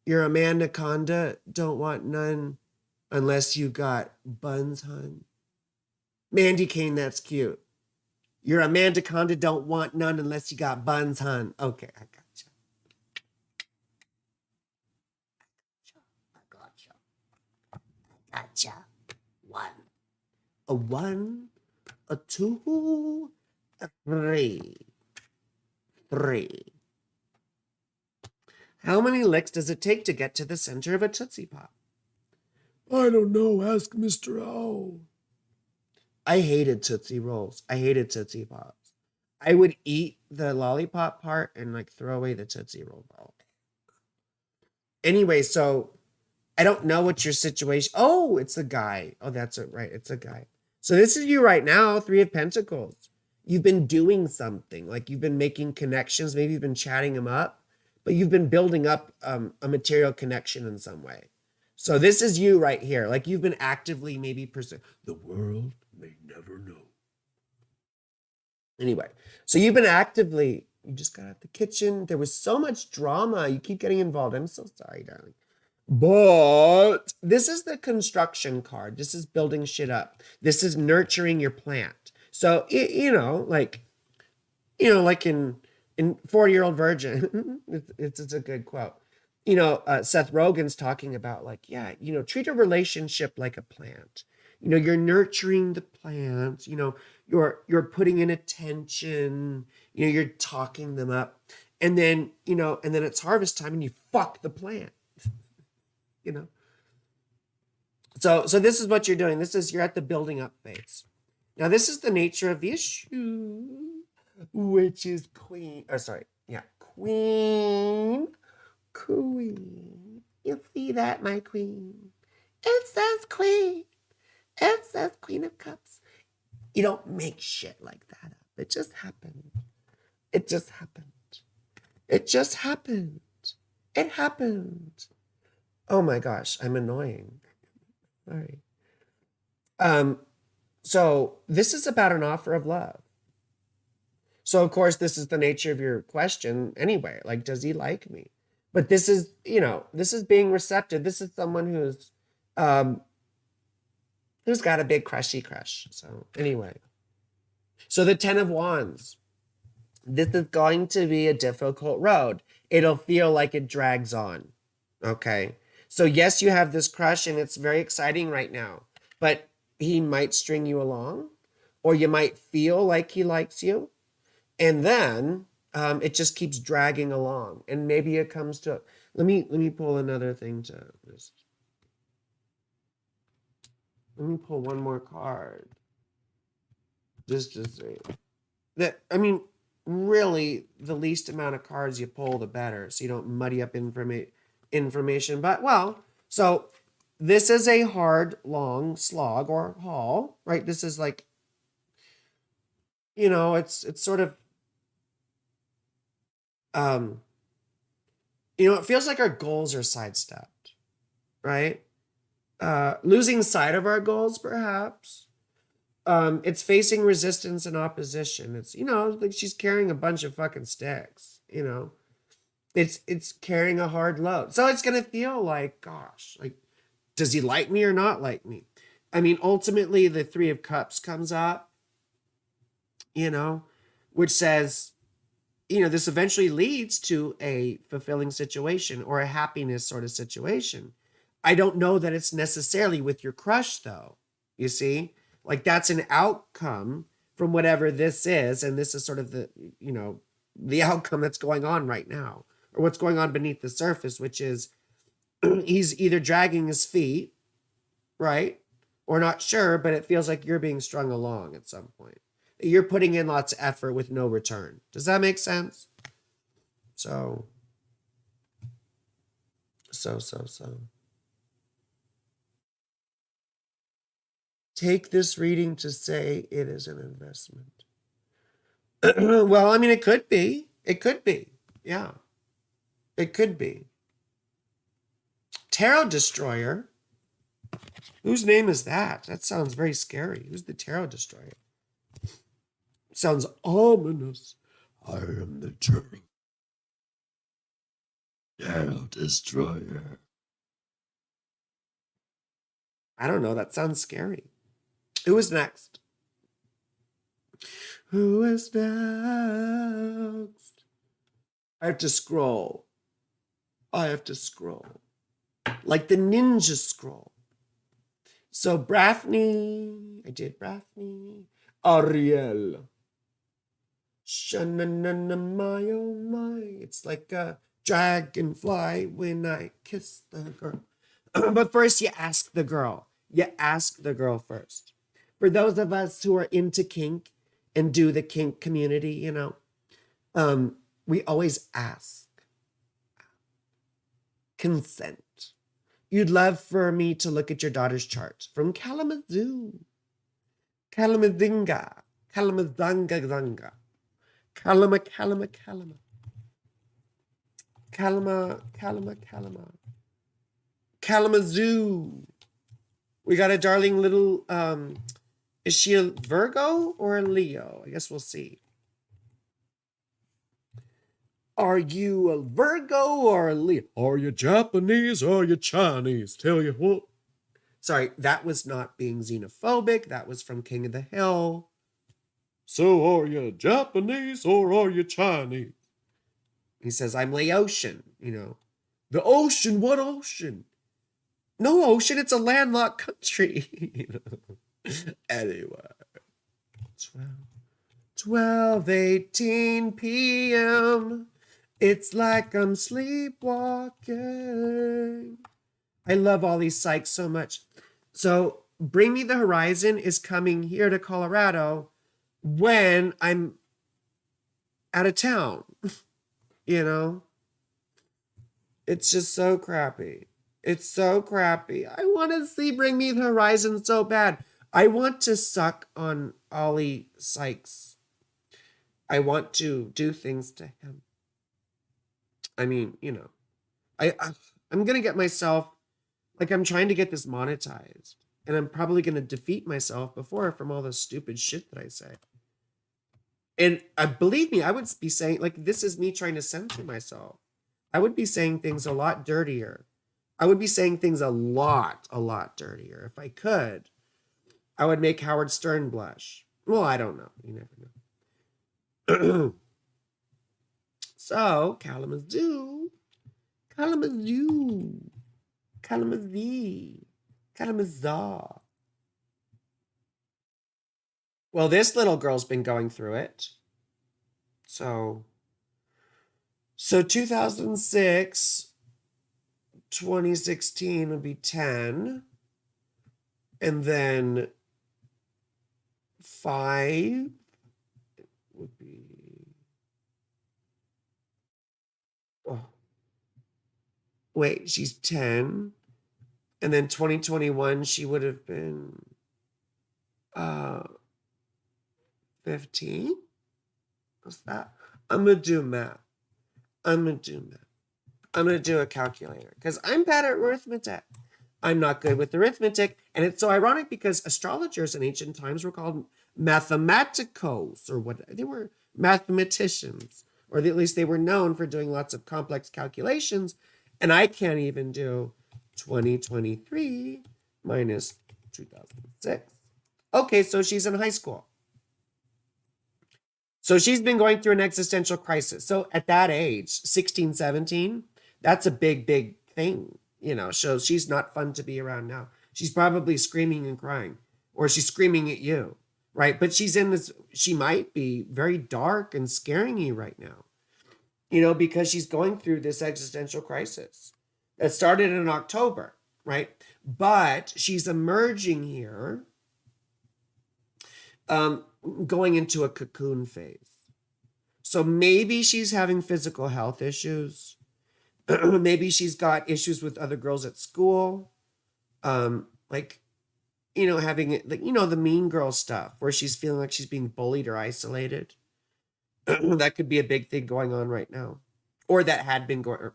Your Amanda Conda don't want none unless you got buns, hun. Mandy Kane, that's cute. Your Amanda Conda don't want none unless you got buns, hun. Okay, I gotcha. I gotcha. One. A one, a two, a three. Three. How many licks does it take to get to the center of a Tootsie Pop? I don't know. Ask Mr. O. I hated Tootsie Rolls. I hated Tootsie Pops. I would eat the lollipop part and like throw away the Tootsie Roll ball. Anyway, so I don't know what your situation. Oh, it's a guy. Oh, that's it. Right. It's a guy. So this is you right now. 3 of Pentacles. You've been doing something. Like you've been making connections. Maybe you've been chatting him up. But you've been building up a material connection in some way. So this is you right here. Like you've been actively maybe pursuing. The world may never know. Anyway, so you've been actively, you just got out the kitchen. There was so much drama. You keep getting involved. I'm so sorry, darling. But this is the construction card. This is building shit up. This is nurturing your plant. So, like in 40-Year-Old Virgin, it's a good quote. Seth Rogen's talking about like, treat a relationship like a plant. You're nurturing the plant. You're putting in attention. You're talking them up, and then it's harvest time, and you fuck the plant. So this is what you're doing. You're at the building up phase. Now this is the nature of the issue, which is Queen. Queen. You see that, my queen? It says Queen. It says Queen of Cups. You don't make shit like that up. It just happened. It just happened. It just happened. It happened. Oh my gosh, I'm annoying. Sorry. So this is about an offer of love. So of course, this is the nature of your question anyway. Like, does he like me? But this is, this is being receptive. This is someone who's got a big crushy crush. So anyway, so the 10 of Wands. This is going to be a difficult road. It'll feel like it drags on. Okay. So yes, you have this crush and it's very exciting right now. But he might string you along, or you might feel like he likes you, and then it just keeps dragging along, and maybe it comes to. Let me pull another thing to just. Let me pull one more card. Just to say that, I mean, really, the least amount of cards you pull, the better, so you don't muddy up information. But well, so this is a hard, long slog or haul, right? This is like, it's sort of, um, it feels like our goals are sidestepped, right? Losing sight of our goals, perhaps. It's facing resistance and opposition. It's, like she's carrying a bunch of fucking sticks, it's carrying a hard load. So it's gonna feel like, gosh, like, does he like me or not like me? I mean, ultimately the Three of Cups comes up, which says, this eventually leads to a fulfilling situation or a happiness sort of situation. I don't know that it's necessarily with your crush, though. You see? Like, that's an outcome from whatever this is, and this is sort of the outcome that's going on right now, or what's going on beneath the surface, which is he's either dragging his feet, right? Or not sure, but it feels like you're being strung along at some point. You're putting in lots of effort with no return. Does that make sense? So. Take this reading to say it is an investment. Well, I mean, it could be. It could be. Yeah. It could be. Tarot Destroyer. Whose name is that? That sounds very scary. Who's the Tarot Destroyer? Sounds ominous. I am the Tarot Destroyer. I don't know. That sounds scary. Who is next? Who is next? I have to scroll. Like the ninja scroll. So Braffney. I did Braffney. Ariel. Shananana, oh my. It's like a dragonfly when I kiss the girl. But first you ask the girl. You ask the girl first. For those of us who are into kink and do the kink community, we always ask. Consent. You'd love for me to look at your daughter's chart from Kalamazoo. Kalamazinga. Kalamazanga. Kalama. Kalamazoo. We got a darling little, is she a Virgo or a Leo? I guess we'll see. Are you a Virgo or a Leo? Are you Japanese or are you Chinese? Tell you what. Sorry, that was not being xenophobic. That was from King of the Hill. So are you Japanese or are you Chinese? He says, I'm Laotian, The ocean? What ocean? No ocean, it's a landlocked country. Anyway. 12:18 p.m. It's like I'm sleepwalking. I love all these psychs so much. So Bring Me the Horizon is coming here to Colorado when I'm out of town. It's just so crappy. It's so crappy. I want to see Bring Me the Horizon so bad. I want to suck on Ollie Sykes. I want to do things to him. I mean, I'm going to get myself, like, I'm trying to get this monetized. And I'm probably going to defeat myself before from all the stupid shit that I say. And believe me, I would be saying, like, this is me trying to censor myself. I would be saying things a lot dirtier. I would be saying things a lot dirtier. If I could, I would make Howard Stern blush. Well, I don't know. You never know. So, Kalamazoo. Kalamazoo. Well, this little girl's been going through it. So 2006, 2016 would be 10. And then 5 would be, oh, wait, she's 10. And then 2021, she would have been 15. What's that? I'm going to do math. I'm going to do a calculator because I'm bad at arithmetic. I'm not good with arithmetic. And it's so ironic because astrologers in ancient times were called mathematicos, or what they were, mathematicians, or at least they were known for doing lots of complex calculations. And I can't even do 2023 minus 2006. Okay, so she's in high school. So she's been going through an existential crisis. So at that age, 16, 17, that's a big, big thing, So she's not fun to be around now. She's probably screaming and crying, or she's screaming at you, right? But she might be very dark and scaring you right now, because she's going through this existential crisis that started in October, right? But she's emerging here, going into a cocoon phase. So maybe she's having physical health issues. Maybe she's got issues with other girls at school. Having the mean girl stuff where she's feeling like she's being bullied or isolated. That could be a big thing going on right now. Or that had been going.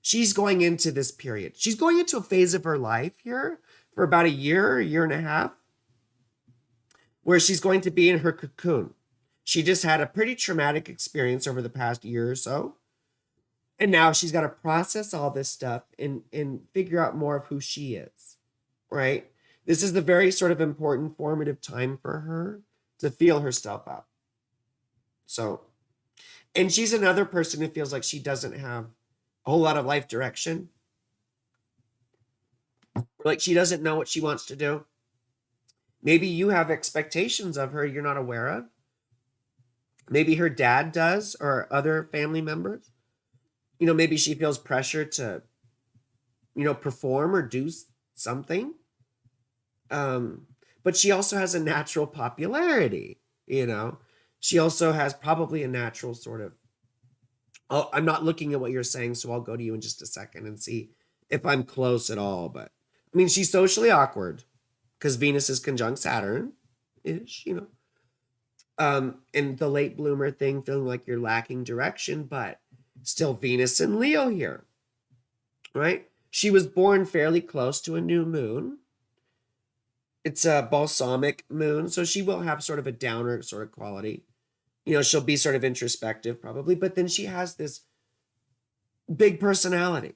She's going into this period. She's going into a phase of her life here for about a year and a half, where she's going to be in her cocoon. She just had a pretty traumatic experience over the past year or so. And now she's got to process all this stuff and figure out more of who she is, right? This is the very sort of important formative time for her to feel herself out. So, and she's another person who feels like she doesn't have a whole lot of life direction. Like she doesn't know what she wants to do. Maybe you have expectations of her you're not aware of. Maybe her dad does, or other family members. Maybe she feels pressure to, perform or do something. But she also has a natural popularity, She also has probably a natural sort of, I'm not looking at what you're saying, so I'll go to you in just a second and see if I'm close at all. But, she's socially awkward because Venus is conjunct Saturn-ish, and the late bloomer thing, feeling like you're lacking direction, but still Venus and Leo here, right? She was born fairly close to a new moon. It's a balsamic moon, so she will have sort of a downer sort of quality. She'll be sort of introspective probably, but then she has this big personality.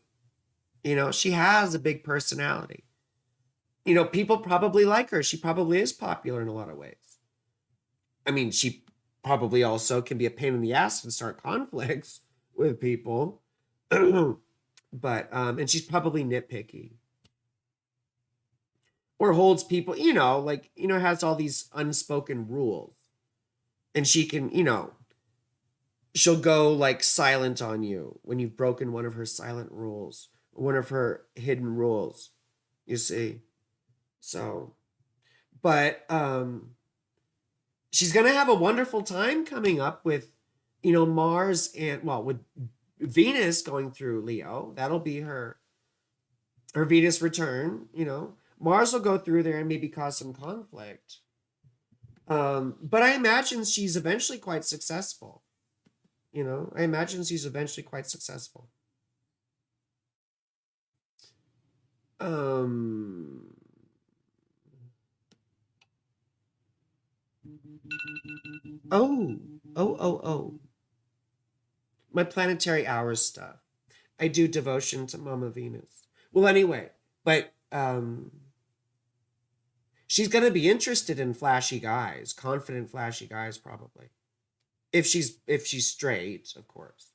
She has a big personality. People probably like her. She probably is popular in a lot of ways. She probably also can be a pain in the ass and start conflicts with people. But, and she's probably nitpicky. Or holds people, has all these unspoken rules. And she can, she'll go like silent on you when you've broken one of her silent rules, one of her hidden rules, you see. So, but, she's going to have a wonderful time coming up with, Mars and, with Venus going through Leo. That'll be her Venus return, Mars will go through there and maybe cause some conflict. But I imagine she's eventually quite successful. I imagine she's eventually quite successful. Oh. My planetary hours stuff. I do devotion to Mama Venus. Well, anyway, but she's going to be interested in flashy guys, confident flashy guys probably. If she's straight, of course.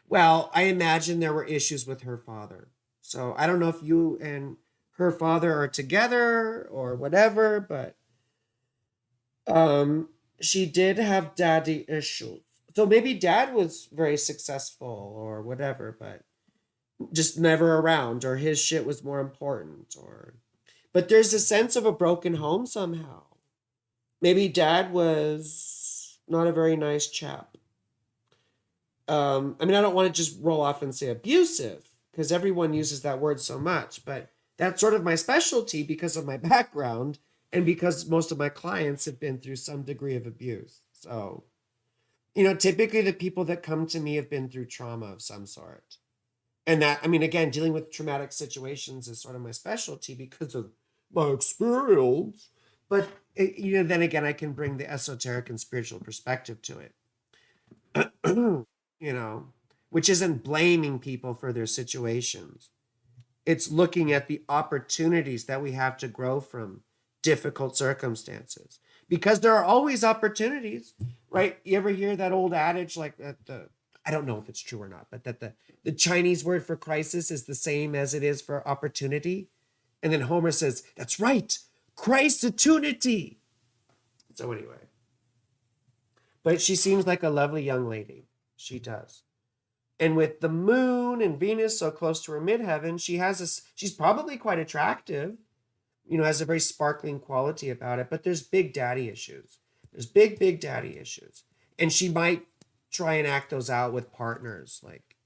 Well, I imagine there were issues with her father. So I don't know if you and her father are together or whatever, but she did have daddy issues. So maybe dad was very successful or whatever, but just never around, or his shit was more important, or but there's a sense of a broken home somehow. Maybe dad was not a very nice chap. I mean, I don't want to just roll off and say abusive because everyone uses that word so much, but that's sort of my specialty because of my background and because most of my clients have been through some degree of abuse. So, typically the people that come to me have been through trauma of some sort. And that, I mean, again, dealing with traumatic situations is sort of my specialty because of my experience. But, then again, I can bring the esoteric and spiritual perspective to it. you know, which isn't blaming people for their situations. It's looking at the opportunities that we have to grow from difficult circumstances. Because there are always opportunities, right? You ever hear that old adage like that I don't know if it's true or not, but that the Chinese word for crisis is the same as it is for opportunity. And then Homer says, that's right, Christ-opportunity. So anyway. But she seems like a lovely young lady. She does. And with the moon and Venus so close to her midheaven, she's probably quite attractive, has a very sparkling quality about it, but there's big daddy issues. There's big daddy issues. And she might try and act those out with partners, like,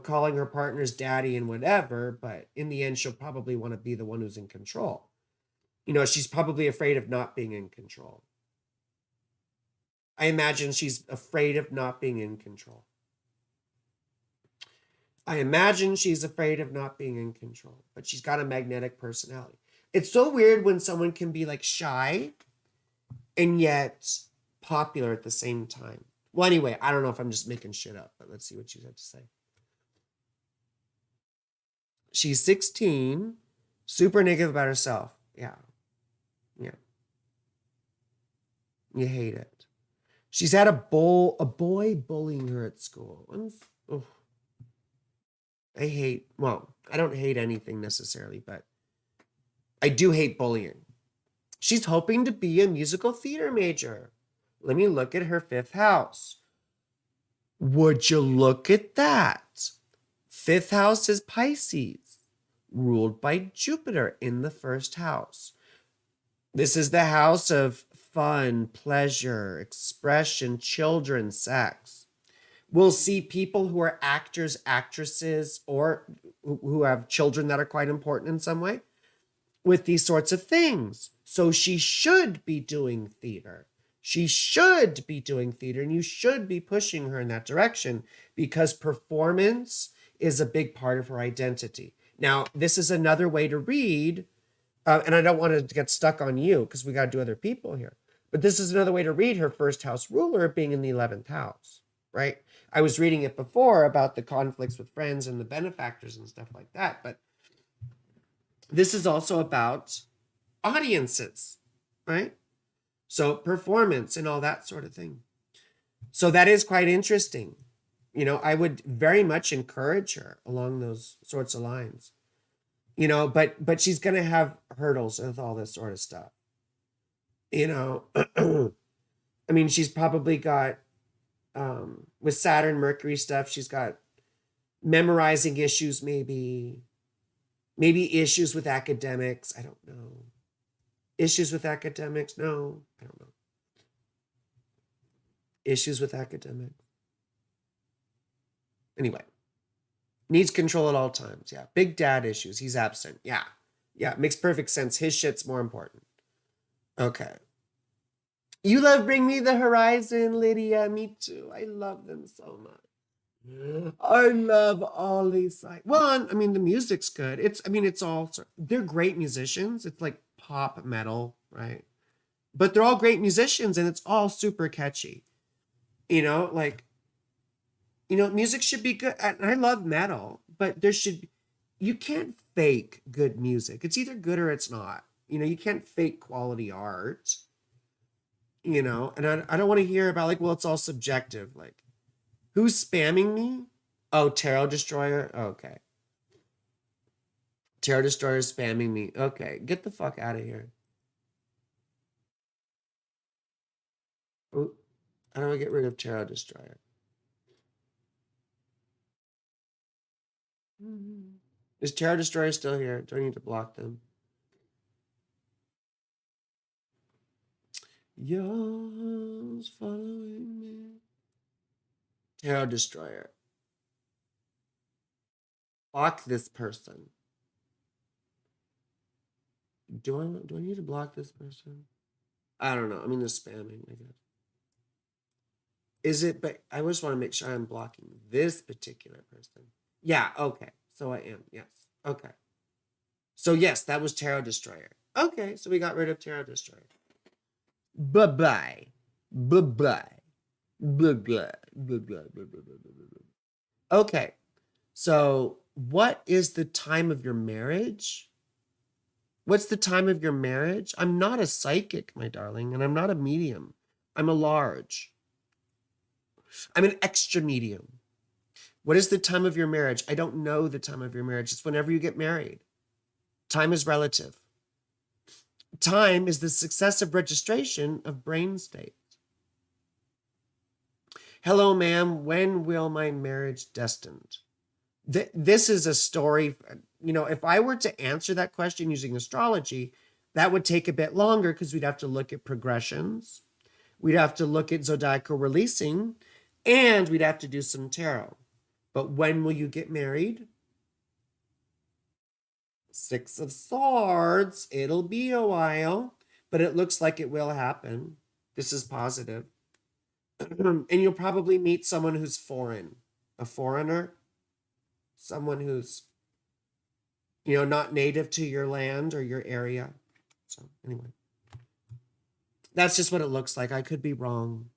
calling her partners daddy and whatever, but in the end, she'll probably want to be the one who's in control. She's probably afraid of not being in control. I imagine she's afraid of not being in control. I imagine she's afraid of not being in control, but she's got a magnetic personality. It's so weird when someone can be like shy and yet popular at the same time. Well, anyway, I don't know if I'm just making shit up, but let's see what you have to say. She's 16, super negative about herself. Yeah. You hate it. She's had a boy bullying her at school. I don't hate anything necessarily, but I do hate bullying. She's hoping to be a musical theater major. Let me look at her 5th house. Would you look at that? 5th house is Pisces, ruled by Jupiter in the 1st house. This is the house of fun, pleasure, expression, children, sex. We'll see people who are actors, actresses, or who have children that are quite important in some way with these sorts of things. So she should be doing theater. She should be doing theater, and you should be pushing her in that direction because performance is a big part of her identity. Now, this is another way to read, and I don't want to get stuck on you because we got to do other people here. But this is another way to read her 1st house ruler being in the 11th house, right? I was reading it before about the conflicts with friends and the benefactors and stuff like that. But this is also about audiences, right? So performance and all that sort of thing. So that is quite interesting. I would very much encourage her along those sorts of lines. But she's going to have hurdles with all this sort of stuff. I mean, she's probably got, with Saturn, Mercury stuff, she's got memorizing issues, maybe issues with academics. I don't know. Issues with academics? No, I don't know. Issues with academics. Anyway, needs control at all times. Yeah, big dad issues. He's absent. Yeah, makes perfect sense. His shit's more important. Okay. You love Bring Me the Horizon, Lydia. Me too. I love them so much. I love all these. Well, I mean, the music's good. They're great musicians. It's like pop metal, right? But they're all great musicians and it's all super catchy. Music should be good. And I love metal, but you can't fake good music. It's either good or it's not. You can't fake quality art. And I don't want to hear about it's all subjective. Like, who's spamming me? Oh, Tarot Destroyer? Okay. Tarot Destroyer is spamming me. Okay, get the fuck out of here. Ooh, how do I get rid of Tarot Destroyer? Is Tarot Destroyer still here? Do I need to block them? Yours following me. Tarot Destroyer. Block this person. Do I need to block this person? I don't know. I mean, they're spamming, I guess. Is it? But I just want to make sure I'm blocking this particular person. Yeah, okay. So I am, yes. Okay. So yes, that was Tarot Destroyer. Okay, so we got rid of Tarot Destroyer. Bye-bye. Bye-bye. Blah-blah. Blah-blah. Blah-blah. Okay, so what is the time of your marriage? What's the time of your marriage? I'm not a psychic, my darling, and I'm not a medium. I'm a large. I'm an extra medium. What is the time of your marriage? I don't know the time of your marriage. It's whenever you get married. Time is relative. Time is the successive registration of brain states. Hello, ma'am. When will my marriage destined? This is a story. You know, if I were to answer that question using astrology, that would take a bit longer because we'd have to look at progressions. We'd have to look at zodiacal releasing, and we'd have to do some tarot. But when will you get married? Six of Swords. It'll be a while, but it looks like it will happen. This is positive. And you'll probably meet someone who's foreign, a foreigner, someone who's, you know, not native to your land or your area. So anyway, that's just what it looks like. I could be wrong,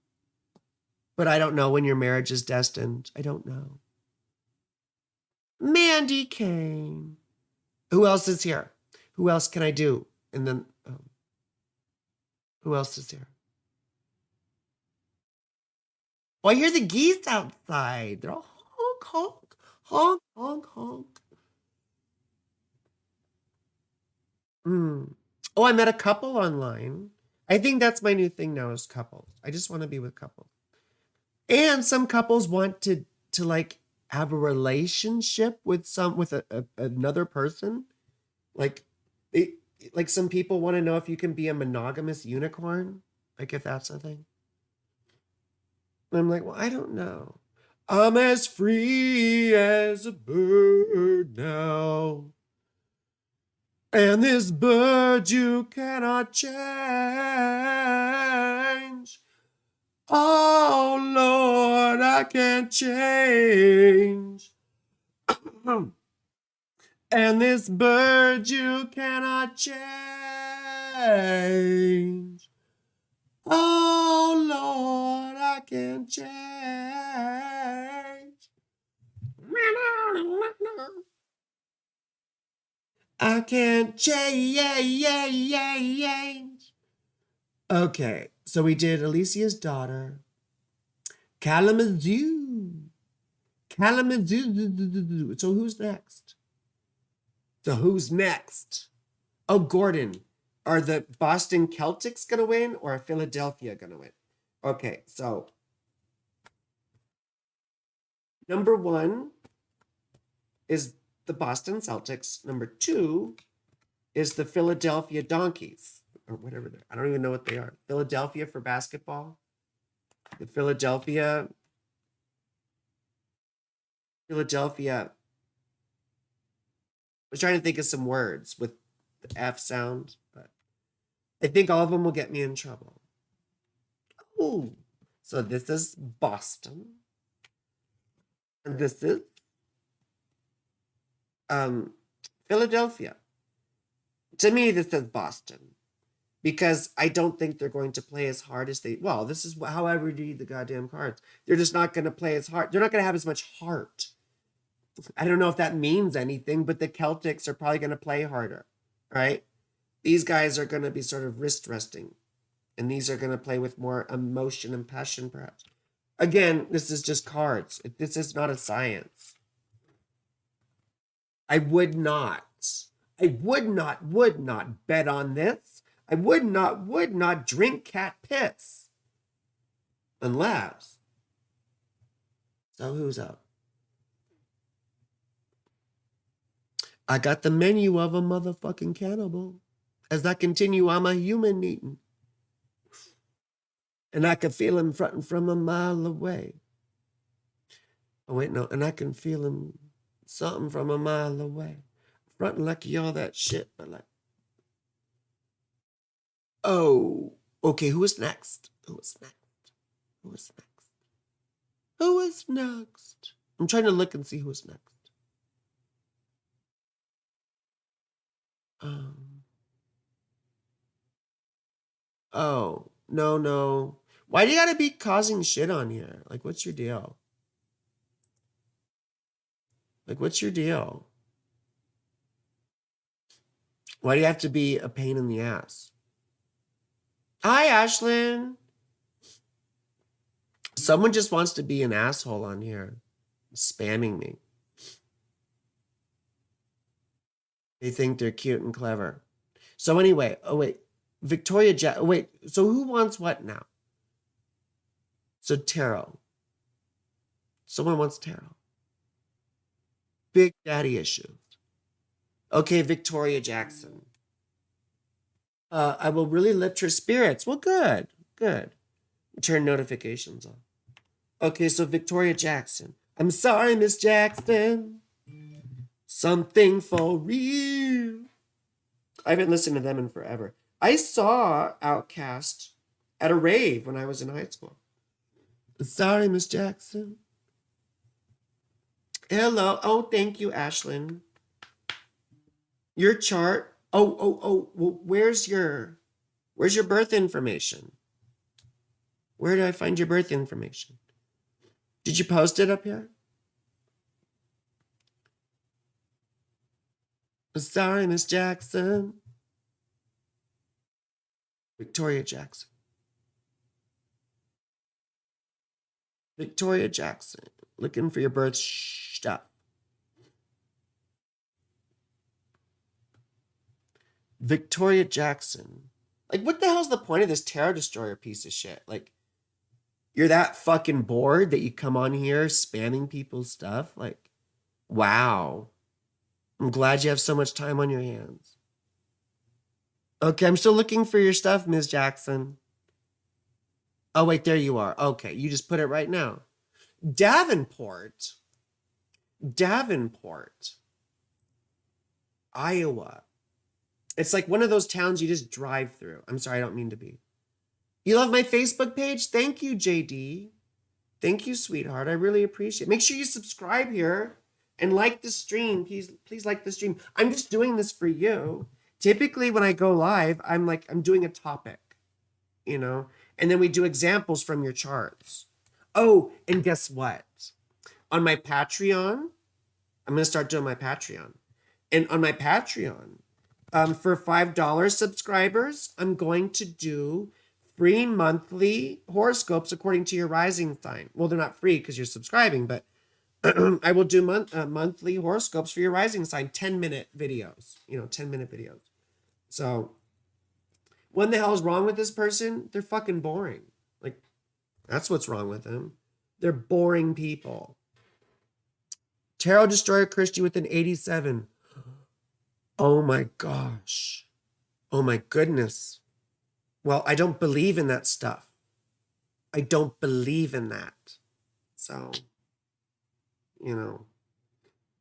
but I don't know when your marriage is destined. I don't know. Mandy came. Who else is here? Who else can I do? And then, who else is here? Oh, I hear the geese outside. They're all honk, honk, honk, honk, honk. Oh, I met a couple online. I think that's my new thing now is couples. I just want to be with couples. And some couples want to like have a relationship with another person. Like some people want to know if you can be a monogamous unicorn, like if that's a thing. And I'm like, well, I don't know. I'm as free as a bird now. And this bird you cannot change. Oh, Lord, I can't change. And this bird you cannot change. Oh, Lord, I can't change. I can't change. Okay, so we did Alicia's daughter. Kalamazoo. So who's next? Oh, Gordon. Are the Boston Celtics going to win or are Philadelphia going to win? Okay, so number 1 is the Boston Celtics. Number 2 is the Philadelphia Donkeys, or whatever I don't even know what they are. Philadelphia for basketball. The Philadelphia. I was trying to think of some words with the F sound, but I think all of them will get me in trouble. Oh, so this is Boston. And this is Philadelphia. To me, this is Boston. Because I don't think they're going to play as hard as well, this is how I would read the goddamn cards. They're just not going to play as hard. They're not going to have as much heart. I don't know if that means anything, but the Celtics are probably going to play harder, right? These guys are going to be sort of wrist resting. And these are going to play with more emotion and passion, perhaps. Again, this is just cards. This is not a science. I would not I would not bet on this. I would not drink cat piss. Unless. So who's up? I got the menu of a motherfucking cannibal. As I continue, I'm a human eating. And I can feel him fronting from a mile away. Oh, wait, no. And I can feel him something from a mile away. Fronting like you all that shit, but like. Oh, okay. Who is next? Who is next? Who is next? Who is next? I'm trying to look and see who's next. Oh, no. Why do you gotta be causing shit on here? Like, what's your deal? Like, what's your deal? Why do you have to be a pain in the ass? Hi, Ashlyn. Someone just wants to be an asshole on here, spamming me. They think they're cute and clever. So anyway, oh wait, wait, so who wants what now? So tarot. Someone wants tarot. Big daddy issues. Okay, Victoria Jackson. I will really lift her spirits. Well, good. Turn notifications on. Okay, so Victoria Jackson. I'm sorry, Miss Jackson. Something for real. I haven't listened to them in forever. I saw Outcast at a rave when I was in high school. Sorry, Miss Jackson. Hello. Oh, thank you, Ashlyn. Your chart. Oh. Well, where's your birth information? Where do I find your birth information? Did you post it up here? Sorry, Miss Jackson. Victoria Jackson. Victoria Jackson. Looking for your birth stuff. Victoria Jackson. Like, what the hell's the point of this Tarot Destroyer piece of shit? Like, you're that fucking bored that you come on here spamming people's stuff? Like, wow. I'm glad you have so much time on your hands. Okay, I'm still looking for your stuff, Ms. Jackson. Oh, wait, there you are. Okay, you just put it right now. Davenport, Iowa. It's like one of those towns you just drive through. I'm sorry, I don't mean to be. You love my Facebook page? Thank you, JD. Thank you, sweetheart. I really appreciate it. Make sure you subscribe here and like the stream. Please like the stream. I'm just doing this for you. Typically, when I go live, I'm doing a topic, and then we do examples from your charts. Oh, and guess what? On my Patreon, I'm going to start doing my Patreon. And on my Patreon, for $5 subscribers, I'm going to do free monthly horoscopes according to your rising sign. Well, they're not free because you're subscribing, but I will do monthly horoscopes for your rising sign, 10-minute videos, 10-minute videos. So what the hell is wrong with this person? They're fucking boring. Like, that's what's wrong with them. They're boring people. Tarot Destroyer cursed you with an 87. Oh my gosh. Oh my goodness. Well, I don't believe in that stuff. I don't believe in that. So,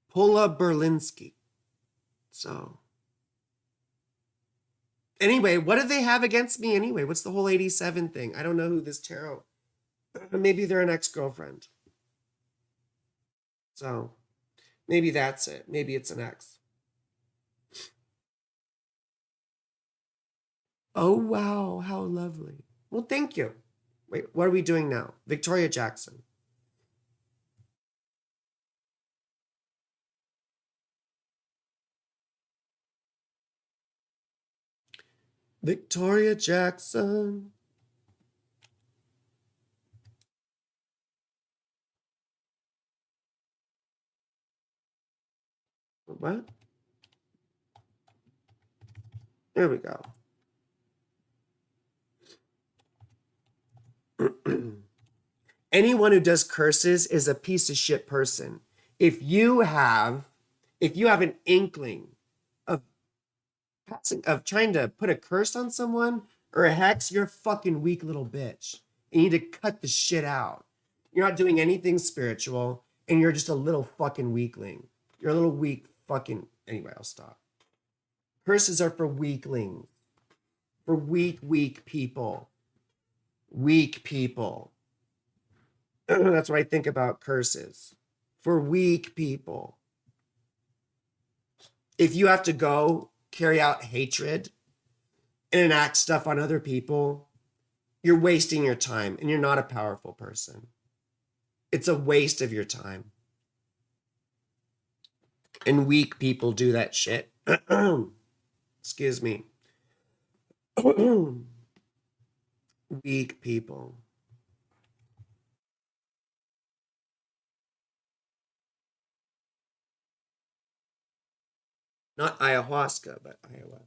Paula Berlinski. So, anyway, what do they have against me anyway? What's the whole 87 thing? I don't know who this tarot. Maybe they're an ex-girlfriend. So, maybe that's it. Maybe it's an ex. Oh, wow. How lovely. Well, thank you. Wait, what are we doing now? Victoria Jackson. Victoria Jackson. What? There we go. Anyone who does curses is a piece of shit person. If you have an inkling of trying to put a curse on someone or a hex, you're a fucking weak little bitch. You need to cut the shit out. You're not doing anything spiritual, and you're just a little fucking weakling. You're a little weak fucking. Anyway, I'll stop. Curses are for weaklings, for weak people. Weak people. That's what I think about curses. For weak people. If you have to go carry out hatred and enact stuff on other people, you're wasting your time and you're not a powerful person. It's a waste of your time. And weak people do that shit. Excuse me. Weak people. Not ayahuasca, but Iowa.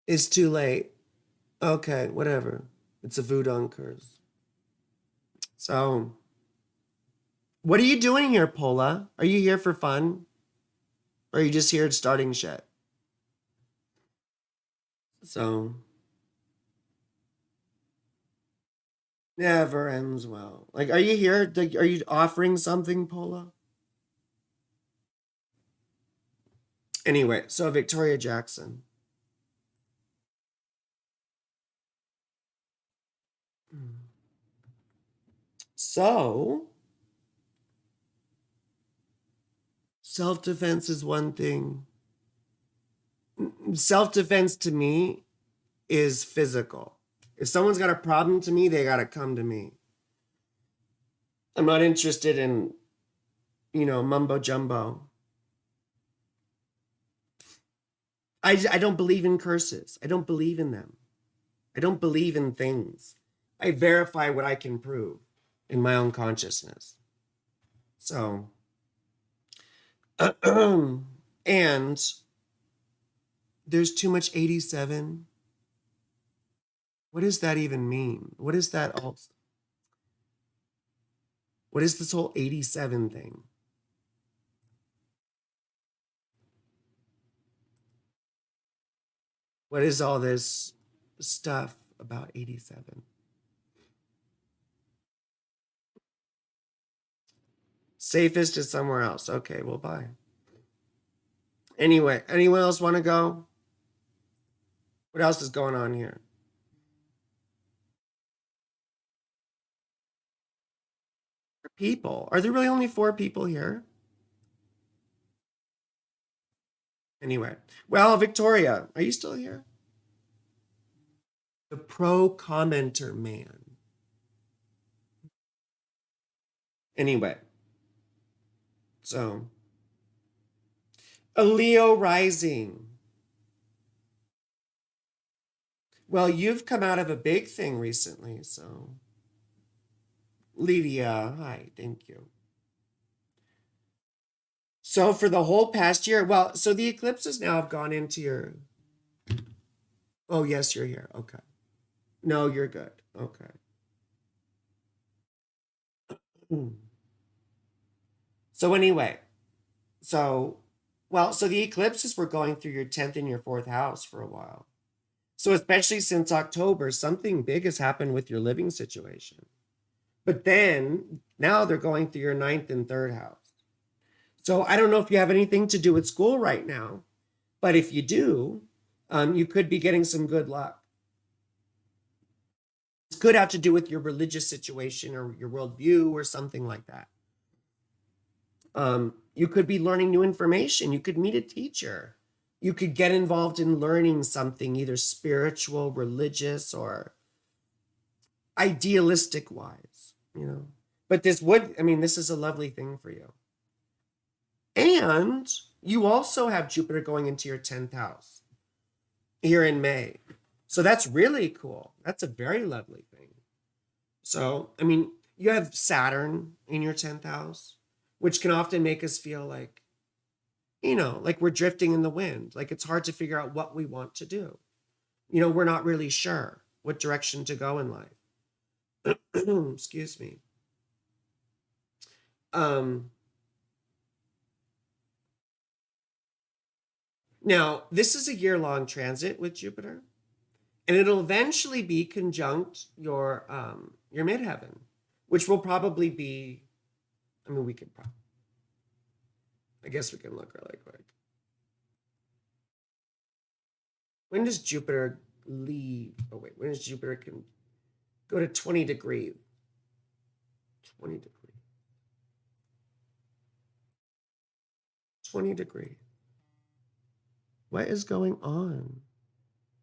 It's too late. Okay, whatever. It's a voodoo curse. So, what are you doing here, Pola? Are you here for fun? Or are you just here starting shit? So, never ends well. Like, are you here? Are you offering something, Pola? Anyway, so Victoria Jackson. So, self-defense is one thing. Self-defense to me is physical. If someone's got a problem to me, they got to come to me. I'm not interested in, mumbo jumbo. I don't believe in curses. I don't believe in them. I don't believe in things. I verify what I can prove in my own consciousness. So, and there's too much 87. What does that even mean? What is that all? What is this whole 87 thing? What is all this stuff about 87? Safest is somewhere else. Okay, well, bye. Anyway, anyone else want to go? What else is going on here? People. Are there really only 4 people here? Anyway, well, Victoria, are you still here? The pro commenter man. Anyway, so a Leo rising. Well, you've come out of a big thing recently, so Lydia, hi, thank you. So for the whole past year, well, so the eclipses now have gone into your. Oh, yes, you're here. Okay. No, you're good. Okay. So anyway, so the eclipses were going through your 10th and your 4th house for a while. So especially since October, something big has happened with your living situation. But then now they're going through your 9th and 3rd house. So I don't know if you have anything to do with school right now, but if you do, you could be getting some good luck. It could have to do with your religious situation or your worldview or something like that. You could be learning new information. You could meet a teacher. You could get involved in learning something, either spiritual, religious, or idealistic wise, But this is a lovely thing for you. And you also have Jupiter going into your 10th house here in May. So that's really cool. That's a very lovely thing. So, you have Saturn in your 10th house, which can often make us feel like, like we're drifting in the wind. Like it's hard to figure out what we want to do. We're not really sure what direction to go in life. Excuse me. Now, this is a year-long transit with Jupiter, and it'll eventually be conjunct your midheaven, which will probably be, I mean, I guess we can look really quick. When does Jupiter leave? Oh, wait, when does Jupiter can go to 20 degrees? 20 degrees. 20 degrees. What is going on?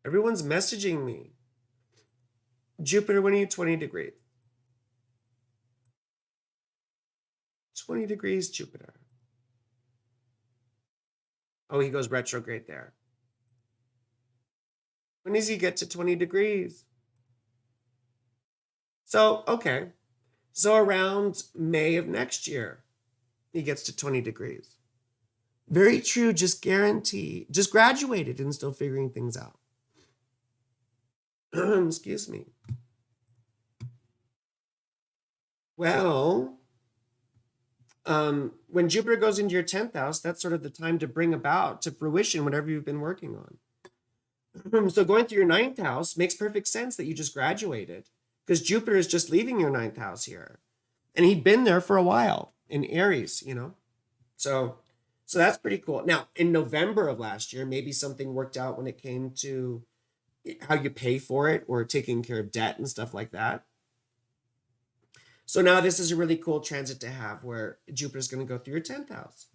Everyone's messaging me. Jupiter, when are you 20 degrees? 20 degrees, Jupiter. Oh, he goes retrograde there. When does he get to 20 degrees? So, okay. So around May of next year, he gets to 20 degrees. Very true, just graduated and still figuring things out. Excuse me. Well, when Jupiter goes into your 10th house, that's sort of the time to bring about to fruition whatever you've been working on. So going through your 9th house makes perfect sense that you just graduated, because Jupiter is just leaving your 9th house here. And he'd been there for a while in Aries, So that's pretty cool. Now, in November of last year, maybe something worked out when it came to how you pay for it or taking care of debt and stuff like that. So now this is a really cool transit to have where Jupiter's going to go through your 10th house.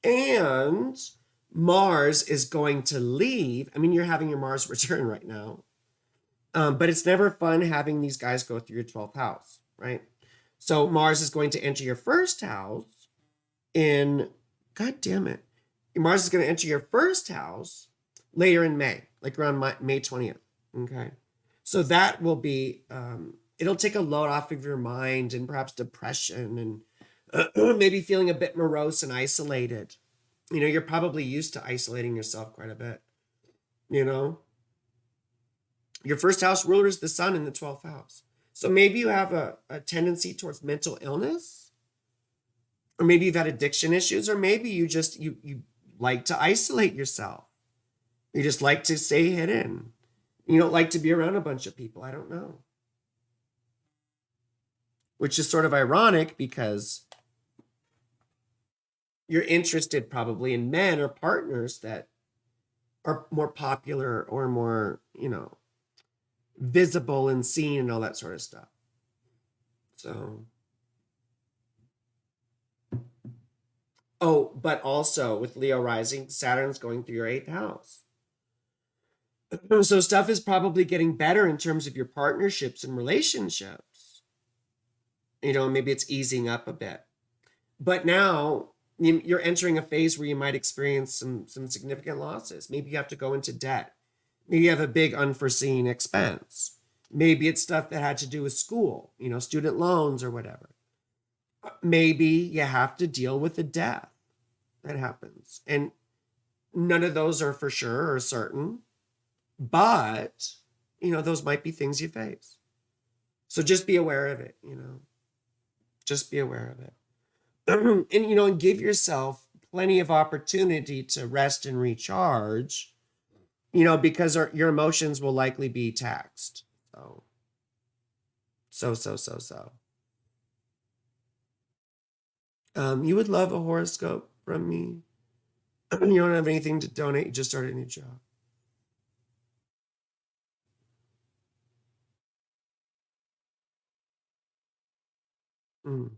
And Mars is going to leave. I mean, you're having your Mars return right now. But it's never fun having these guys go through your 12th house, right? So Mars is going to enter your first house God damn it. Mars is going to enter your first house later in May, like around May 20th. Okay. So that will be, it'll take a load off of your mind and perhaps depression and maybe feeling a bit morose and isolated. You're probably used to isolating yourself quite a bit. Your first house ruler is the sun in the 12th house. So maybe you have a tendency towards mental illness, or maybe you've had addiction issues, or maybe you just, you like to isolate yourself. You just like to stay hidden. You don't like to be around a bunch of people. I don't know. Which is sort of ironic because you're interested probably in men or partners that are more popular or more, visible and seen and all that sort of stuff. So, oh, but also with Leo rising, Saturn's going through your 8th house. So stuff is probably getting better in terms of your partnerships and relationships. Maybe it's easing up a bit. But now you're entering a phase where you might experience some significant losses. Maybe you have to go into debt. Maybe you have a big unforeseen expense. Maybe it's stuff that had to do with school, student loans or whatever. Maybe you have to deal with a death that happens. And none of those are for sure or certain, but, those might be things you face. So just be aware of it, just be aware of it. And give yourself plenty of opportunity to rest and recharge, because your emotions will likely be taxed. So. You would love a horoscope from me. You don't have anything to donate. You just started a new job. Mm.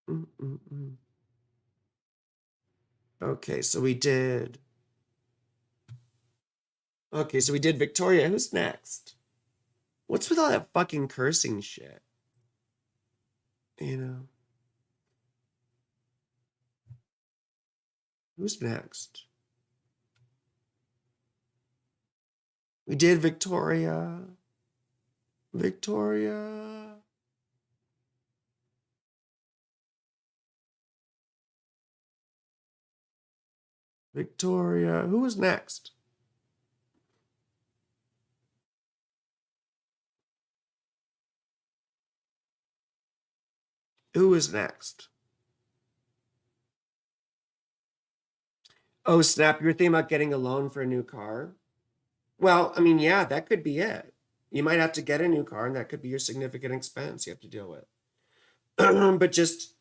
Mm. Okay, so we did. Okay, so we did Victoria. Who's next? What's with all that fucking cursing shit? Who's next? We did Victoria. Victoria. Victoria. Who was next? Who was next? Oh, snap. You were thinking about getting a loan for a new car? Well, I mean, yeah, that could be it. You might have to get a new car, and that could be your significant expense you have to deal with. But just,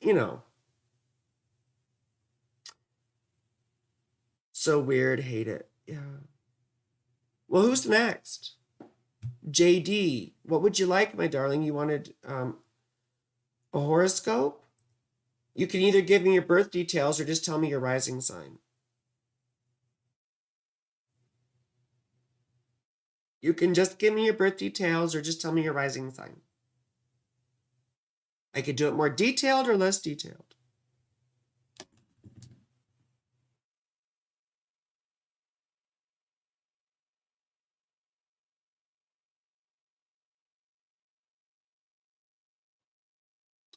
so weird. Hate it. Yeah. Well, who's next? JD. What would you like, my darling? You wanted a horoscope? You can either give me your birth details or just tell me your rising sign. You can just give me your birth details or just tell me your rising sign. I could do it more detailed or less detailed.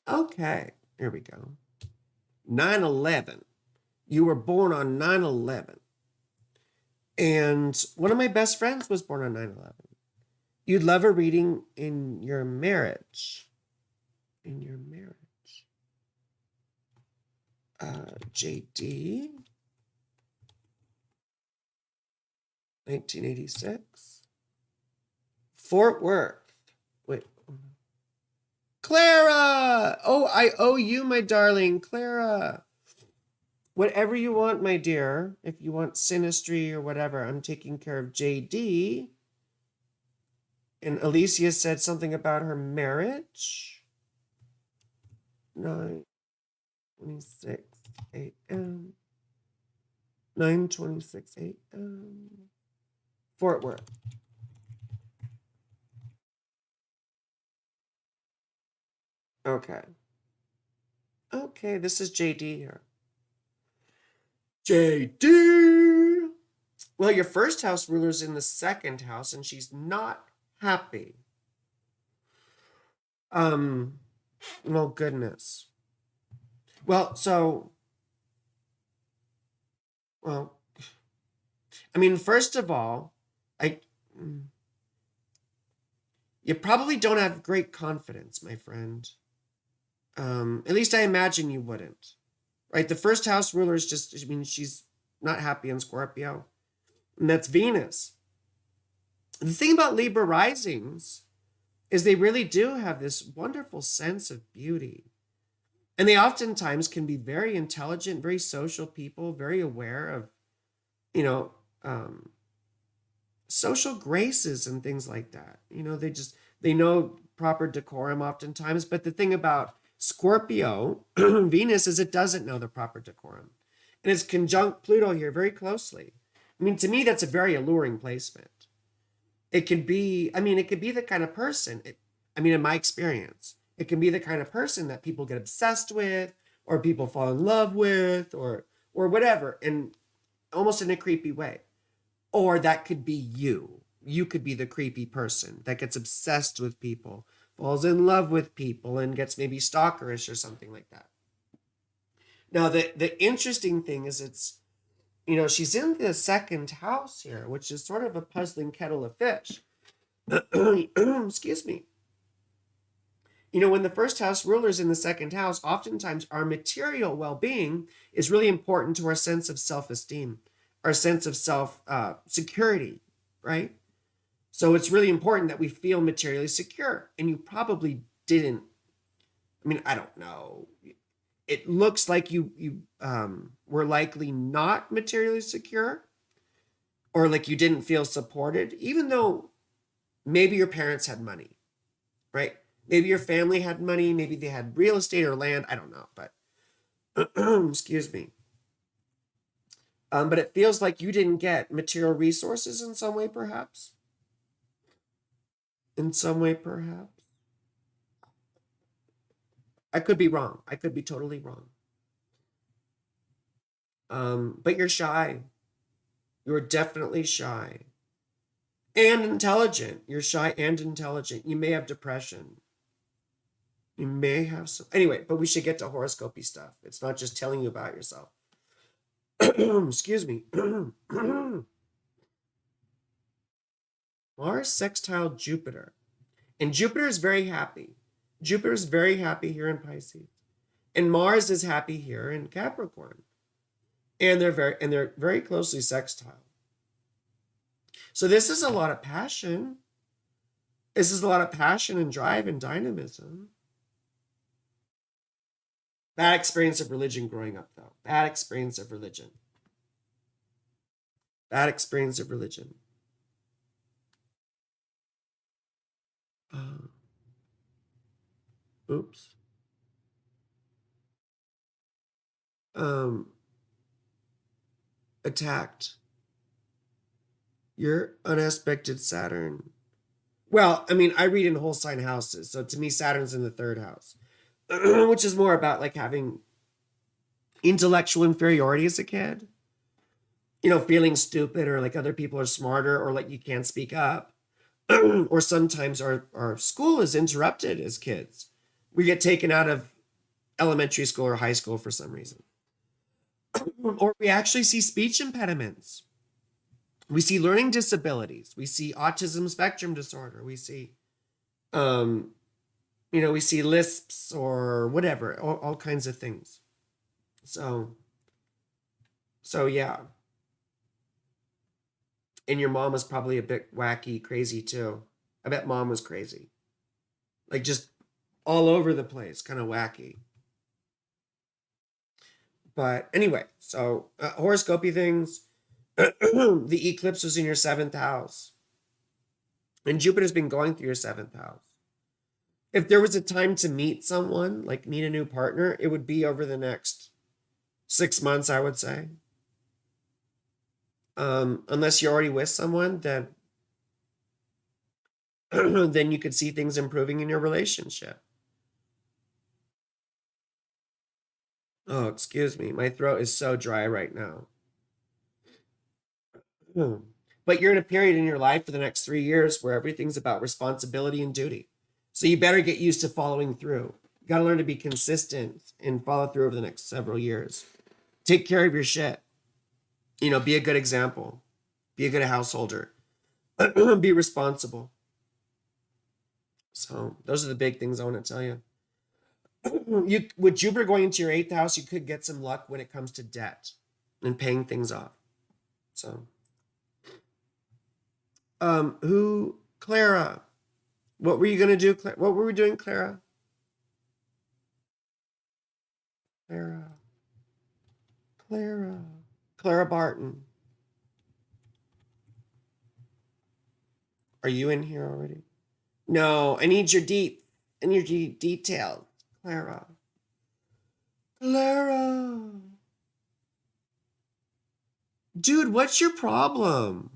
Okay, here we go. 9/11. You were born on 9/11. And one of my best friends was born on 9/11. You'd love a reading in your marriage. In your marriage. JD. 1986. Fort Worth. Wait. Clara! Oh, I owe you, my darling. Clara. Whatever you want, my dear. If you want Synastry or whatever, I'm taking care of JD. And Alicia said something about her marriage. 9:26 a.m. 9:26 a.m. Fort Worth. Okay. Okay, this is JD here. JD! Well, your first house ruler's in the second house, and she's not happy. Well, goodness. Well, I mean, first of all, you probably don't have great confidence, my friend. At least I imagine you wouldn't. Right? The first house ruler is just, I mean, she's not happy in Scorpio. And that's Venus. The thing about Libra risings is they really do have this wonderful sense of beauty. And they oftentimes can be very intelligent, very social people, very aware of, social graces and things like that. They know proper decorum oftentimes. But the thing about Scorpio, Venus, is it doesn't know the proper decorum. And it's conjunct Pluto here very closely. I mean, to me, that's a very alluring placement. It could be the kind of person, in my experience, it can be the kind of person that people get obsessed with, or people fall in love with, or whatever, and almost in a creepy way. Or that could be you. You could be the creepy person that gets obsessed with people, falls in love with people, and gets maybe stalkerish or something like that. Now, the interesting thing is she's in the second house here, which is sort of a puzzling kettle of fish. Excuse me. When the first house ruler is in the second house, oftentimes our material well-being is really important to our sense of self-esteem, our sense of self-security, right? So it's really important that we feel materially secure. And you probably didn't. I don't know. It looks like you were likely not materially secure, or like you didn't feel supported, even though maybe your parents had money, right? Maybe your family had money, maybe they had real estate or land, I don't know, but excuse me. But it feels like you didn't get material resources in some way, perhaps. In some way, perhaps. I could be wrong. I could be totally wrong. But you're shy. You're definitely shy. And intelligent. You're shy and intelligent. You may have depression. You may have some. Anyway, but we should get to horoscopy stuff. It's not just telling you about yourself. Excuse me. Mars sextile Jupiter. And Jupiter is very happy. Jupiter is very happy here in Pisces. And Mars is happy here in Capricorn. And they're very closely sextile. So this is a lot of passion. This is a lot of passion and drive and dynamism. Bad experience of religion growing up, though. Bad experience of religion. Bad experience of religion. Oops. Attacked. Your unaspected Saturn. Well, I mean, I read in whole sign houses. So to me, Saturn's in the third house, which is more about like having intellectual inferiority as a kid. Feeling stupid or like other people are smarter or like you can't speak up. Or sometimes our school is interrupted as kids. We get taken out of elementary school or high school for some reason. Or we actually see speech impediments. We see learning disabilities. We see autism spectrum disorder. We see, we see lisps or whatever, all kinds of things. So yeah. And your mom was probably a bit wacky, crazy too. I bet mom was crazy. Like just all over the place, kind of wacky. But anyway, so horoscopy things. The eclipse was in your 7th house. And Jupiter's been going through your 7th house. If there was a time to meet someone, like meet a new partner, it would be over the next 6 months, I would say. Unless you're already with someone, then then you could see things improving in your relationship. Oh, excuse me. My throat is so dry right now. But you're in a period in your life for the next 3 years where everything's about responsibility and duty. So you better get used to following through. You got to learn to be consistent and follow through over the next several years. Take care of your shit. Be a good example. Be a good householder. Be responsible. So those are the big things I want to tell you. With Jupiter going into your 8th house, you could get some luck when it comes to debt and paying things off. So, Clara? What were you gonna do? What were we doing, Clara? Clara Barton. Are you in here already? No, I need your details, Clara. Dude, what's your problem?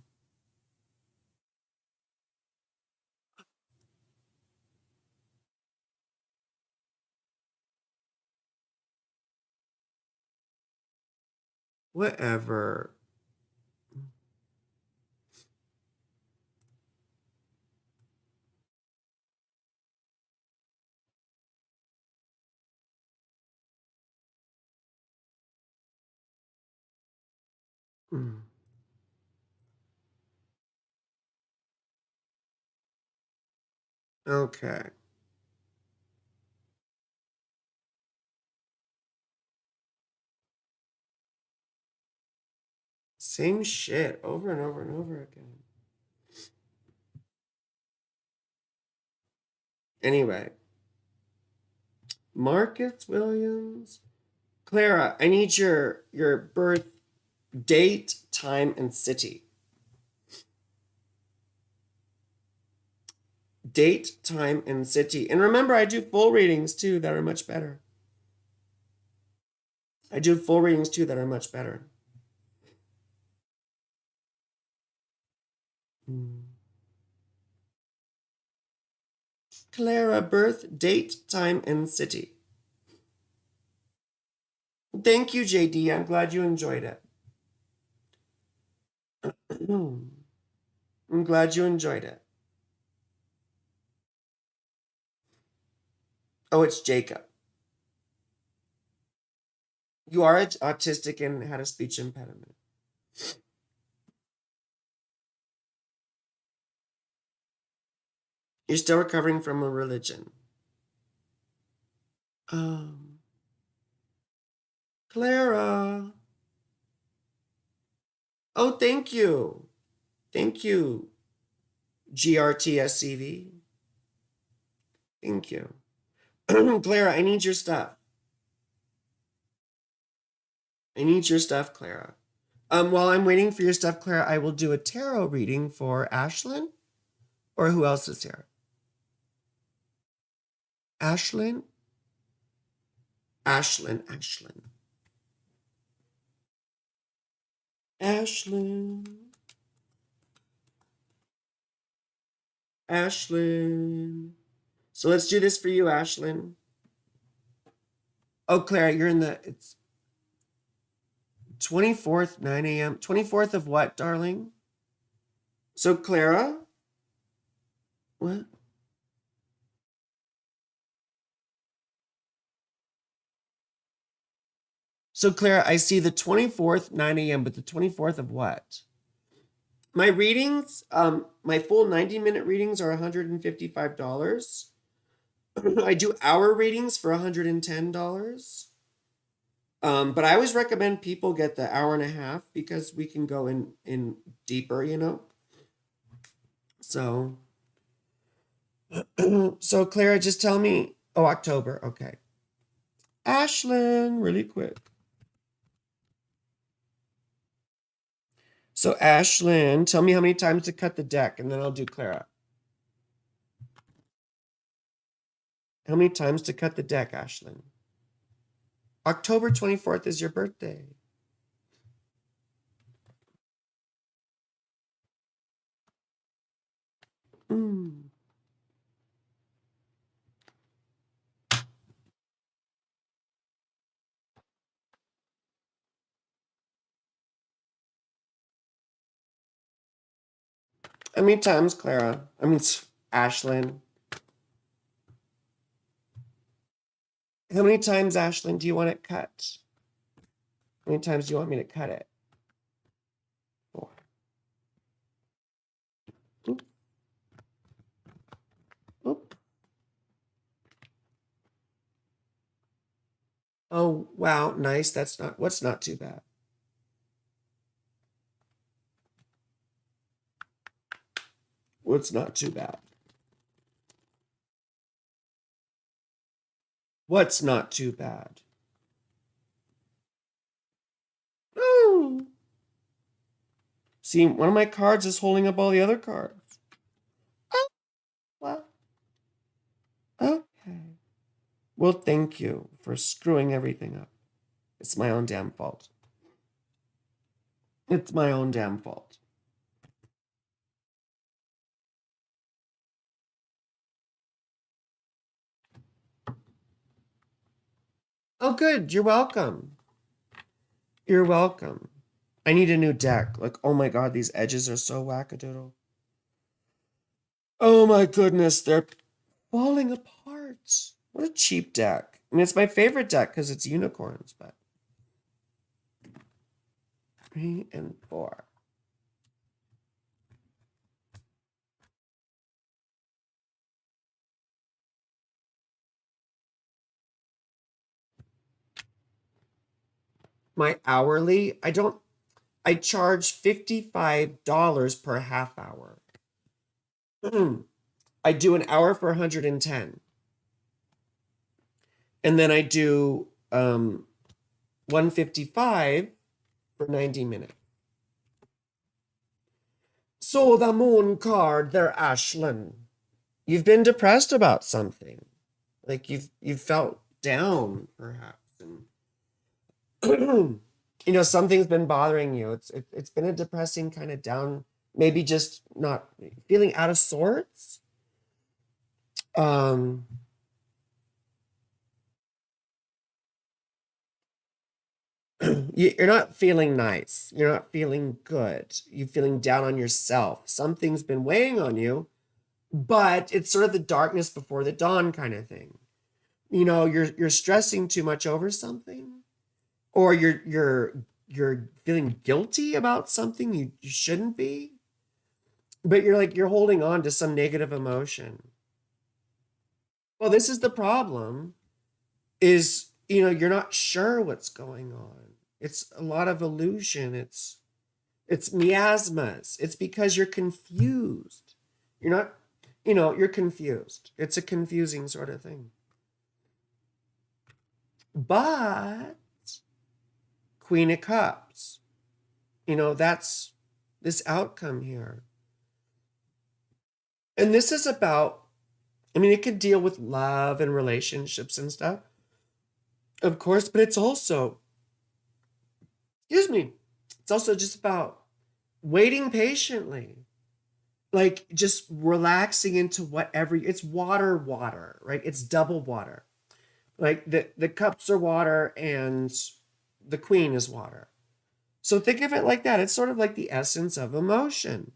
Whatever. Okay. Same shit over and over and over again. Anyway, Marcus Williams. Clara, I need your birth date, time, and city. Date, time, and city. And remember, I do full readings too that are much better. Clara, birth, date, time, and city. Thank you, JD. I'm glad you enjoyed it. I'm glad you enjoyed it. Oh, it's Jacob. You are autistic and had a speech impediment. You're still recovering from a religion. Um, Clara. Oh, thank you. Thank you, GRTSCV. Thank you. Clara, I need your stuff. I need your stuff, Clara. While I'm waiting for your stuff, Clara, I will do a tarot reading for Ashlyn. Or who else is here? Ashlyn? Ashlyn. Ashlyn. So let's do this for you, Ashlyn. Oh, Clara, you're in the, it's 24th, 9 a.m. 24th of what, darling? So, Clara? What? So, Clara, I see the 24th, 9 a.m., but the 24th of what? My readings, my full 90-minute readings are $155. I do hour readings for $110. But I always recommend people get the hour and a half because we can go in deeper, you know? So, so Clara, just tell me. Oh, October. Okay. Ashlyn, really quick. So, Ashlyn, tell me how many times to cut the deck, and then I'll do Clara. How many times to cut the deck, Ashlyn? October 24th is your birthday. Mm. How many times, Clara? Ashlyn. How many times, Ashlyn, do you want it cut? How many times do you want me to cut it? 4. Oop. Oop. Oh, wow, nice. What's not too bad? What's not too bad? What's not too bad? Oh. See, one of my cards is holding up all the other cards. Oh, well, okay. Well, thank you for screwing everything up. It's my own damn fault. It's my own damn fault. Oh, good. You're welcome. You're welcome. I need a new deck. Like, oh my god, these edges are so wackadoodle. Oh my goodness, they're falling apart. What a cheap deck. I mean, it's my favorite deck because it's unicorns, but 3 and 4. My hourly, I charge $55 per half hour. I do an hour for 110. And then I do 155 for 90 minutes. So the moon card there, Ashlyn. You've been depressed about something. Like you've felt down, perhaps. And something's been bothering you. It's been a depressing kind of down, maybe just not feeling out of sorts. You're not feeling nice. You're not feeling good. You're feeling down on yourself. Something's been weighing on you, but it's sort of the darkness before the dawn kind of thing. You're stressing too much over something, or you're feeling guilty about something you shouldn't be, but you're holding on to some negative emotion. Well, this is the problem, is you're not sure what's going on. It's a lot of illusion. It's miasmas. It's because you're confused. You're not, you're confused. It's a confusing sort of thing. But Queen of Cups, that's this outcome here. And this is about, it could deal with love and relationships and stuff, of course, but it's also, it's also just about waiting patiently, like just relaxing into whatever. It's water, right? It's double water. Like the cups are water and the queen is water. So think of it like that. It's sort of like the essence of emotion.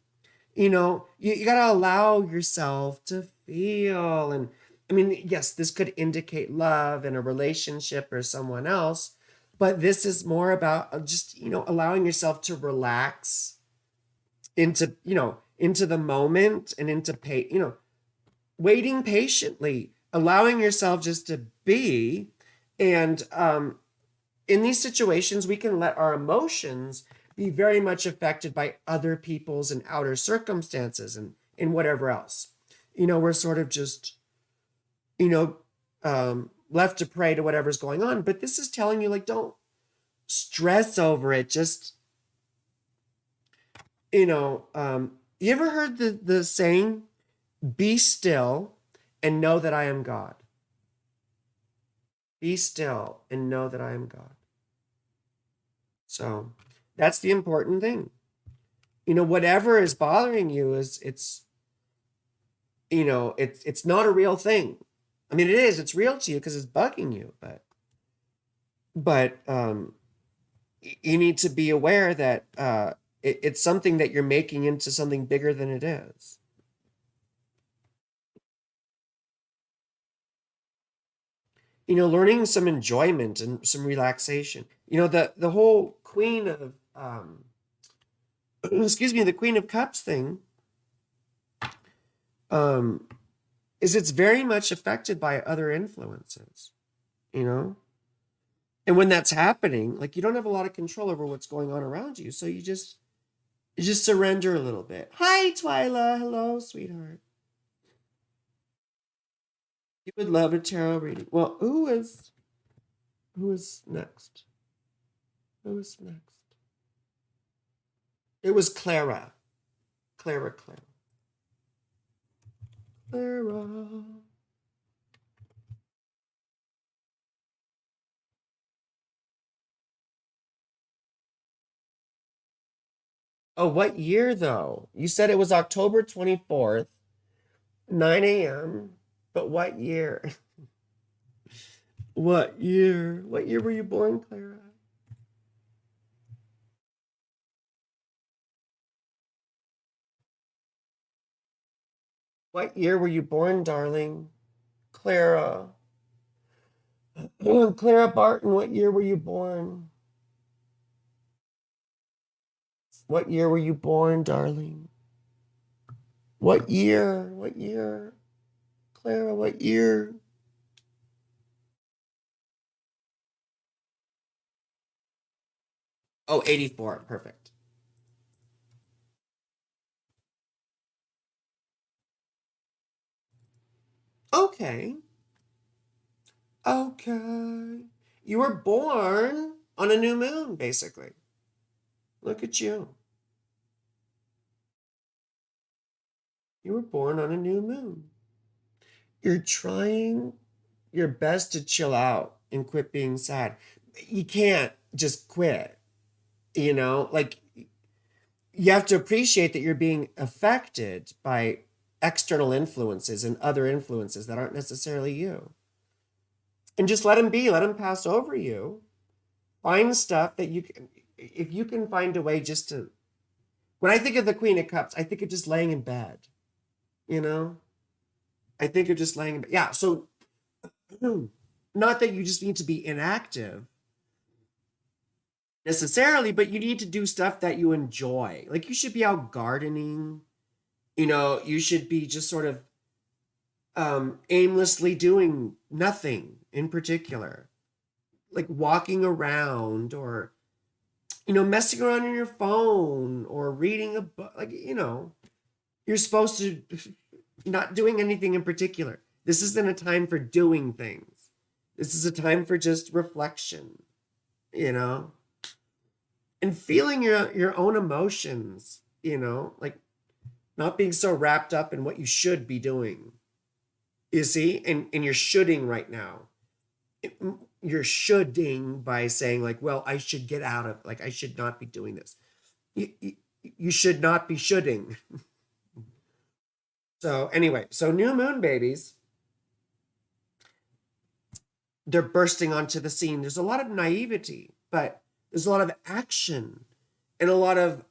You got to allow yourself to feel. And yes, this could indicate love in a relationship or someone else, but this is more about just, allowing yourself to relax into the moment and waiting patiently, allowing yourself just to be. And in these situations, we can let our emotions be very much affected by other people's and outer circumstances and whatever else. We're sort of just, left to prey to whatever's going on. But this is telling you, like, don't stress over it. Just, you ever heard the saying, be still and know that I am God? Be still and know that I am God. So that's the important thing. Whatever is bothering you it's not a real thing. It is, it's real to you because it's bugging you, but you need to be aware that it's something that you're making into something bigger than it is. Learning some enjoyment and some relaxation. The whole queen of excuse me, the Queen of Cups thing, is it's very much affected by other influences, and when that's happening, like, you don't have a lot of control over what's going on around you, so you just surrender a little bit. Hi, Twyla. Hello, sweetheart. You would love a tarot reading. Well, who is next? Who is next? It was Clara. Clara. Oh, what year though? You said it was October 24th, 9 a.m. But what year? What year? What year were you born, Clara? What year were you born, darling? Clara. Clara Barton, what year were you born? What year were you born, darling? What year? What year? Clara, what year? Oh, 84. Perfect. Okay. Okay. You were born on a new moon, basically. Look at you. You were born on a new moon. You're trying your best to chill out and quit being sad. You can't just quit, like, you have to appreciate that you're being affected by external influences and other influences that aren't necessarily you. And just let them be, let them pass over you. Find stuff that you can, if you can find a way just to, when I think of the Queen of Cups, I think of just laying in bed, you know? I think of just laying in bed. Yeah, so not that you just need to be inactive, necessarily, but you need to do stuff that you enjoy. Like you should be out gardening, you should be just sort of aimlessly doing nothing in particular, like walking around or messing around on your phone or reading a book. Like you're supposed to not doing anything in particular. This isn't a time for doing things. This is a time for just reflection, you know, and feeling your own emotions, like not being so wrapped up in what you should be doing. You see, and you're shoulding right now. You're shoulding by saying like, well, I should get out of, like, I should not be doing this. You should not be shoulding. So anyway, so new moon babies, they're bursting onto the scene. There's a lot of naivety, but there's a lot of action and a lot of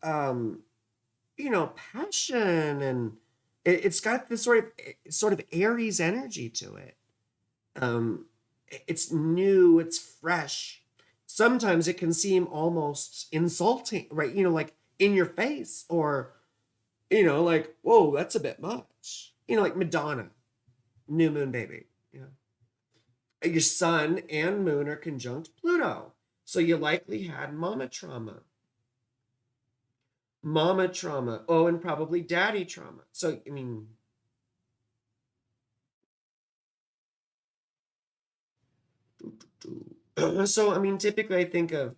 passion, and it's got this sort of Aries energy to it. It's new, it's fresh. Sometimes it can seem almost insulting, right? Like in your face, or like, whoa, that's a bit much. Like Madonna, new moon baby. Your sun and moon are conjunct Pluto. So you likely had mama trauma. Mama trauma. Oh, and probably daddy trauma. So, typically I think of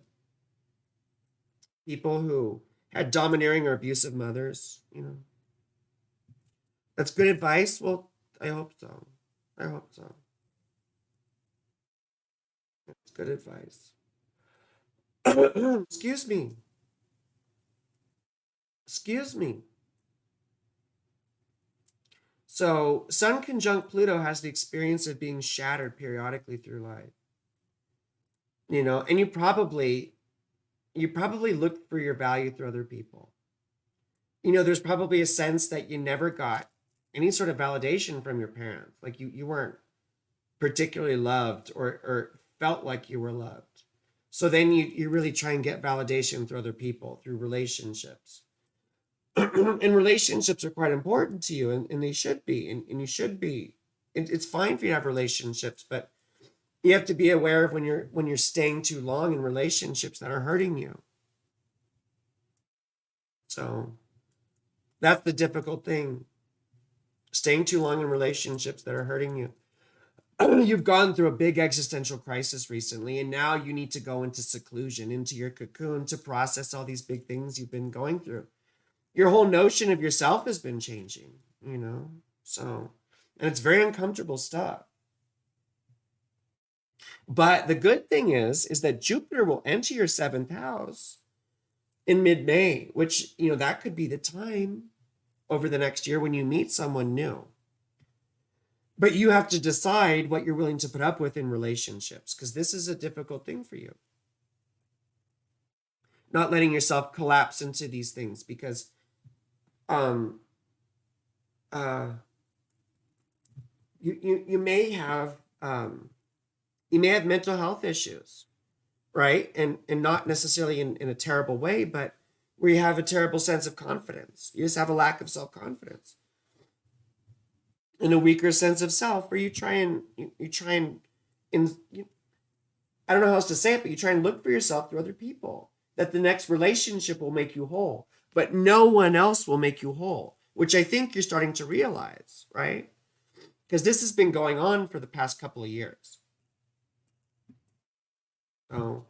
people who had domineering or abusive mothers. That's good advice. Well, I hope so. I hope so. That's good advice. Excuse me. Excuse me. So, Sun conjunct Pluto has the experience of being shattered periodically through life. And you probably look for your value through other people. There's probably a sense that you never got any sort of validation from your parents. Like you weren't particularly loved or felt like you were loved. So then you really try and get validation through other people, through relationships. And relationships are quite important to you, and they should be, and you should be. It's fine for you to have relationships, but you have to be aware of when you're staying too long in relationships that are hurting you. So that's the difficult thing. Staying too long in relationships that are hurting you. You've gone through a big existential crisis recently, and now you need to go into seclusion, into your cocoon, to process all these big things you've been going through. Your whole notion of yourself has been changing, so, and it's very uncomfortable stuff. But the good thing is that Jupiter will enter your seventh house in mid-May, which, that could be the time over the next year when you meet someone new. But you have to decide what you're willing to put up with in relationships, because this is a difficult thing for you. Not letting yourself collapse into these things, because you may have mental health issues, right? And not necessarily in a terrible way, but where you have a terrible sense of confidence. You just have a lack of self-confidence and a weaker sense of self, where you try and I don't know how else to say it, but you try and look for yourself through other people, that the next relationship will make you whole, but no one else will make you whole, which I think you're starting to realize, right? Because this has been going on for the past couple of years. Oh.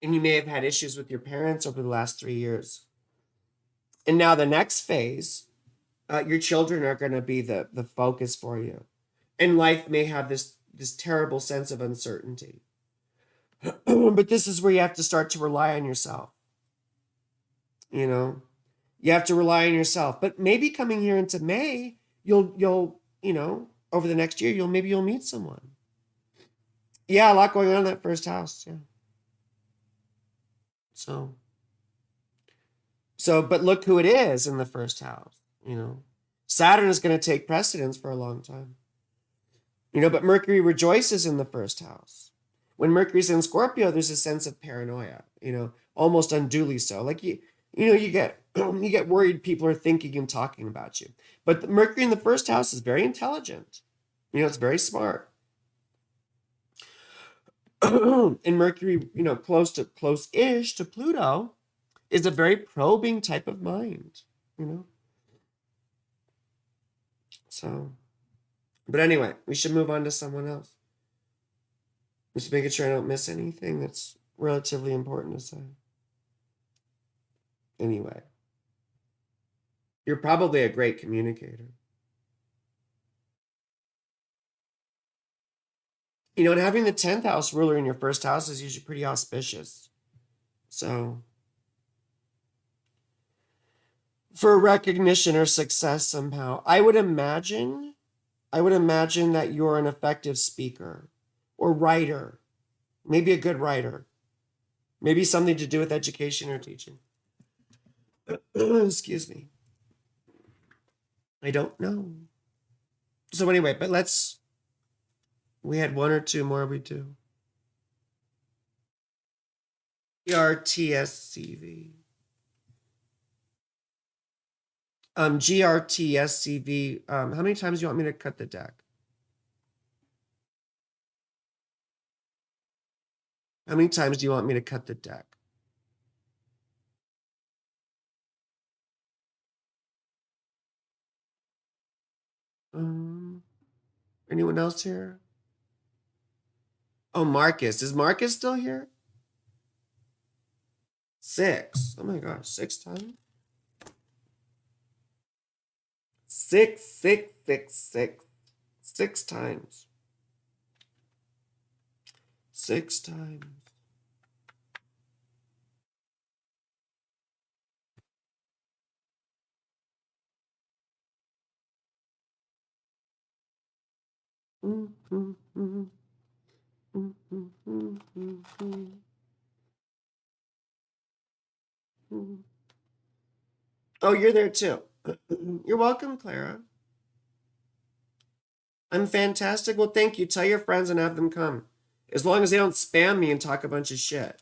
And you may have had issues with your parents over the last 3 years. And now the next phase, your children are going to be the focus for you. And life may have this terrible sense of uncertainty. But this is where you have to start to rely on yourself. You have to rely on yourself. But maybe coming here into May, you'll over the next year, you'll meet someone. Yeah, a lot going on in that first house. Yeah. So, but look who it is in the first house. Saturn is going to take precedence for a long time. But Mercury rejoices in the first house. when Mercury's in Scorpio, there's a sense of paranoia, almost unduly so. Like you get you get worried people are thinking and talking about you. But Mercury in the first house is very intelligent. It's very smart. And Mercury, close-ish to Pluto is a very probing type of mind, So, but anyway, we should move on to someone else. Just making sure I don't miss anything that's relatively important to say. Anyway, you're probably a great communicator. And having the 10th house ruler in your first house is usually pretty auspicious. So, for recognition or success somehow, I would imagine that you're an effective speaker or writer, maybe a good writer, maybe something to do with education or teaching. Excuse me. I don't know. So anyway, but we had one or two more we do. GRTSCV. GRTSCV. How many times do you want me to cut the deck? How many times do you want me to cut the deck? Anyone else here? Oh, Marcus. Is Marcus still here? 6. Oh my gosh, 6 times? 6, 6, 6, 6. 6 times. 6 times. Oh, you're there too. You're welcome, Clara. I'm fantastic. Well, thank you. Tell your friends and have them come. As long as they don't spam me and talk a bunch of shit.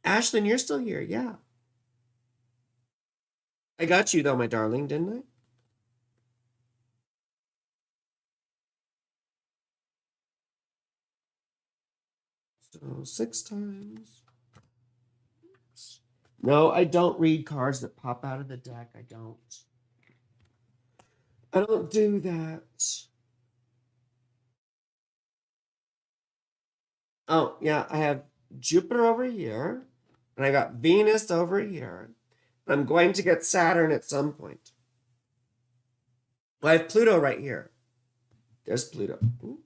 Ashlyn, you're still here. Yeah. I got you, though, my darling, didn't I? So 6 times. No, I don't read cards that pop out of the deck. I don't do that. Oh, yeah, I have Jupiter over here, and I got Venus over here. I'm going to get Saturn at some point. Well, I have Pluto right here. There's Pluto. Ooh.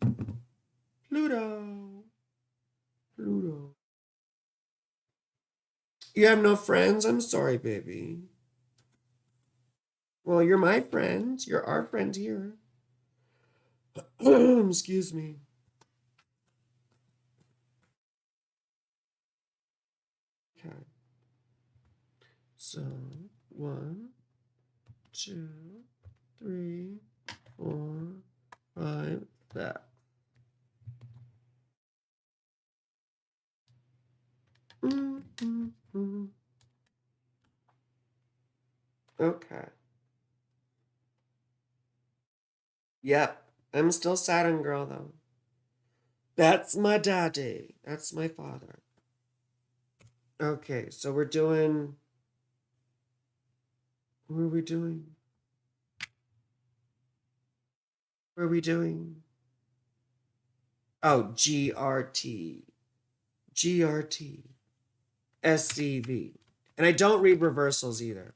Pluto. You have no friends? I'm sorry, baby. Well, you're my friend. You're our friend here. Excuse me. Okay. So, 1, 2, 3, 4, 5, 6. Okay. Yep. I'm still Saturn girl, though. That's my daddy. That's my father. Okay, so we're doing... What are we doing? What are we doing? Oh, GRT. GRT. SCV. And I don't read reversals either.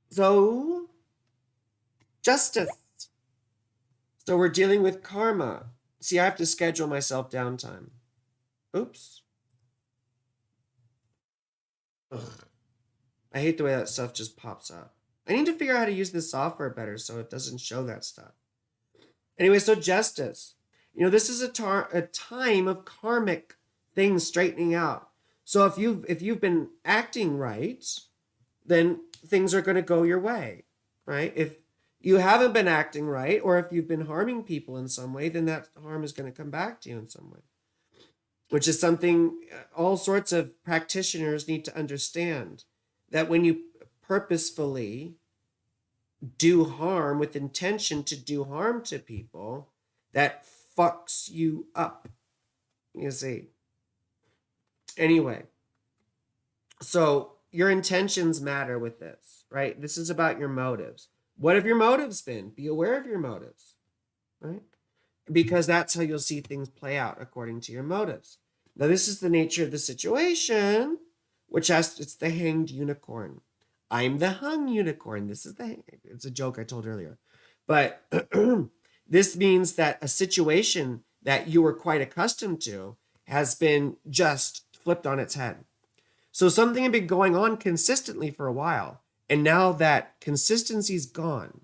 So, justice. So we're dealing with karma. See, I have to schedule myself downtime. Oops. Ugh. I hate the way that stuff just pops up. I need to figure out how to use this software better so it doesn't show that stuff. Anyway, so justice. This is a time of karmic things straightening out. So if you've been acting right, then things are going to go your way, right? If you haven't been acting right, or if you've been harming people in some way, then that harm is going to come back to you in some way, which is something all sorts of practitioners need to understand, that when you purposefully do harm with intention to do harm to people, that fucks you up, you see. Anyway, so your intentions matter with this, right? This is about your motives. What have your motives been? Be aware of your motives, right? Because that's how you'll see things play out according to your motives. Now, this is the nature of the situation, which has, it's the hanged unicorn. I'm the hung unicorn. This is it's a joke I told earlier. But this means that a situation that you were quite accustomed to has been just flipped on its head. So something had been going on consistently for a while, and now that consistency's gone.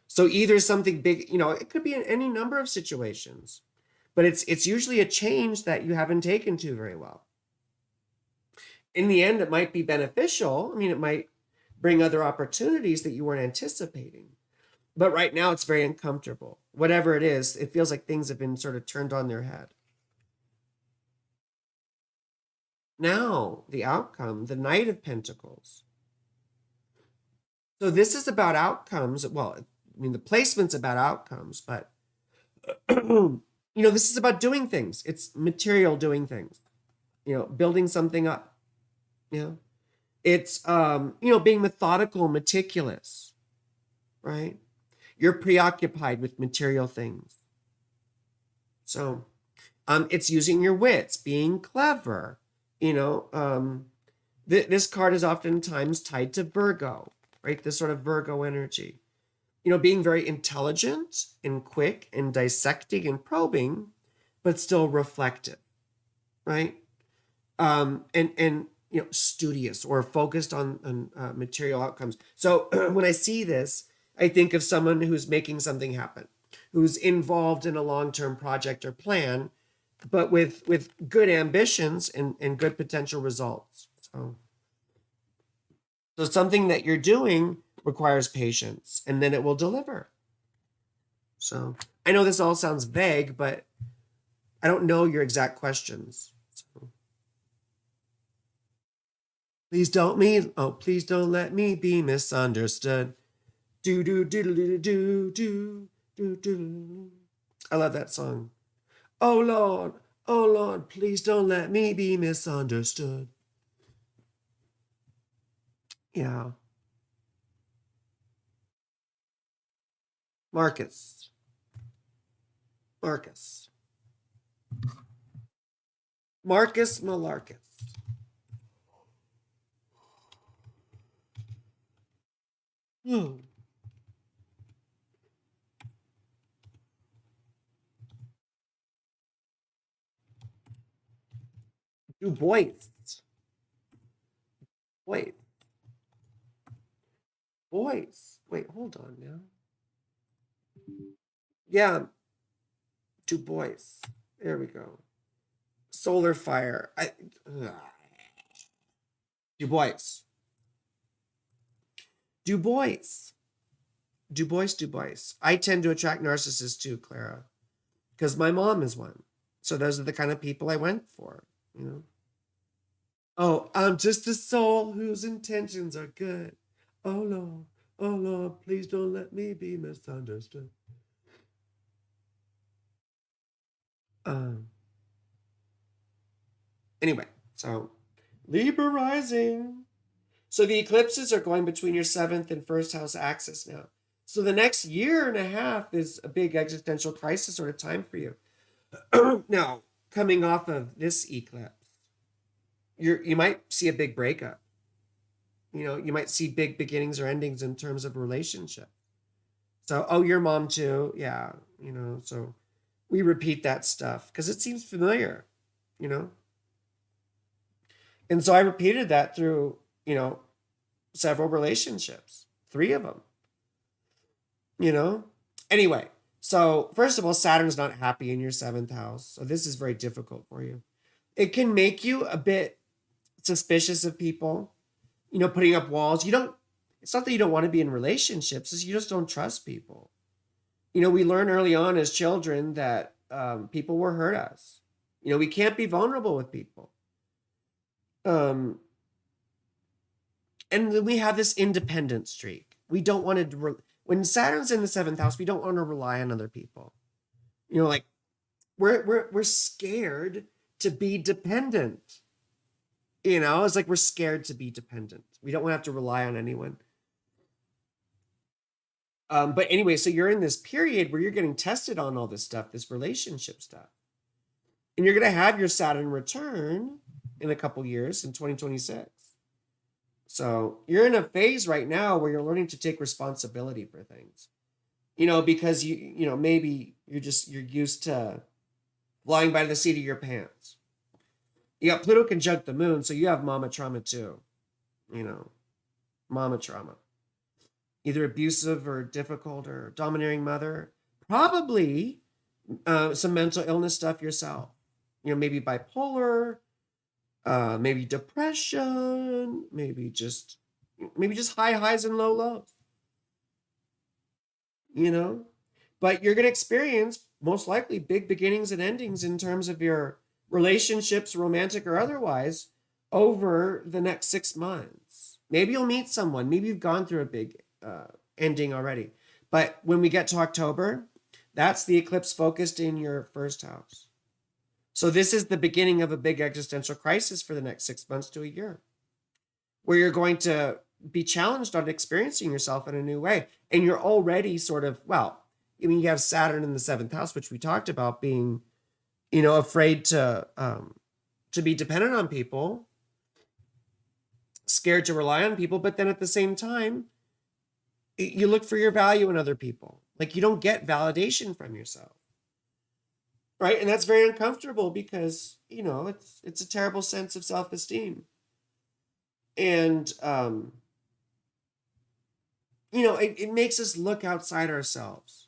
So either something big, it could be in any number of situations, but it's usually a change that you haven't taken to very well. In the end, it might be beneficial. I mean, it might bring other opportunities that you weren't anticipating. But right now, it's very uncomfortable. Whatever it is, it feels like things have been sort of turned on their head. Now, the outcome, the Knight of Pentacles. So this is about outcomes. Well, I mean, the placement's about outcomes, but, this is about doing things. It's material doing things, building something up. It's, being methodical, meticulous, right? You're preoccupied with material things. So it's using your wits, being clever. This card is oftentimes tied to Virgo, right? This sort of Virgo energy. Being very intelligent and quick and dissecting and probing, but still reflective, right? And studious or focused on material outcomes. So when I see this, I think of someone who's making something happen, who's involved in a long-term project or plan, but with good ambitions and good potential results. So something that you're doing requires patience, and then it will deliver. So I know this all sounds vague, but I don't know your exact questions. So. Please don't let me be misunderstood. Do do do do do do do do. I love that song. Oh Lord, please don't let me be misunderstood. Yeah. Marcus. Malarcus. Hmm. Du Bois. Wait. Boys. Wait, hold on now. Yeah. Du Bois. There we go. Solar fire. Du Bois. Du Bois. Du Bois. I tend to attract narcissists too, Clara, because my mom is one. So those are the kind of people I went for, Oh, I'm just a soul whose intentions are good. Oh Lord, please don't let me be misunderstood. Anyway, so Libra rising. So the eclipses are going between your 7th and 1st house axis now. So the next year and a half is a big existential crisis sort of time for you. Now, coming off of this eclipse, you might see a big breakup. You might see big beginnings or endings in terms of relationship. So, your mom too. Yeah, so we repeat that stuff because it seems familiar, And so I repeated that through, several relationships, 3 of them, Anyway, so first of all, Saturn's not happy in your 7th house. So this is very difficult for you. It can make you a bit suspicious of people, putting up walls. It's not that you don't want to be in relationships, it's you just don't trust people. We learn early on as children that people will hurt us. We can't be vulnerable with people. And then we have this independent streak. We don't want to, when Saturn's in the seventh house, we don't want to rely on other people. Like we're scared to be dependent. It's like we're scared to be dependent. We don't want to have to rely on anyone. But anyway, so you're in this period where you're getting tested on all this stuff, this relationship stuff. And you're going to have your Saturn return in a couple years in 2026. So you're in a phase right now where you're learning to take responsibility for things. Because maybe you're used to flying by the seat of your pants. You got Pluto conjunct the moon, so you have mama trauma too. Mama trauma. Either abusive or difficult or domineering mother. Probably some mental illness stuff yourself. Maybe bipolar, maybe depression, maybe just high highs and low lows. But you're going to experience most likely big beginnings and endings in terms of your relationships, romantic or otherwise, over the next 6 months. Maybe you'll meet someone. Maybe you've gone through a big ending already. But when we get to October, that's the eclipse focused in your first house. So this is the beginning of a big existential crisis for the next 6 months to a year, where you're going to be challenged on experiencing yourself in a new way. And you're already sort of, you have Saturn in the seventh house, which we talked about being, afraid to be dependent on people, scared to rely on people. But then at the same time, you look for your value in other people. Like you don't get validation from yourself. Right. And that's very uncomfortable because, it's a terrible sense of self-esteem. And, it makes us look outside ourselves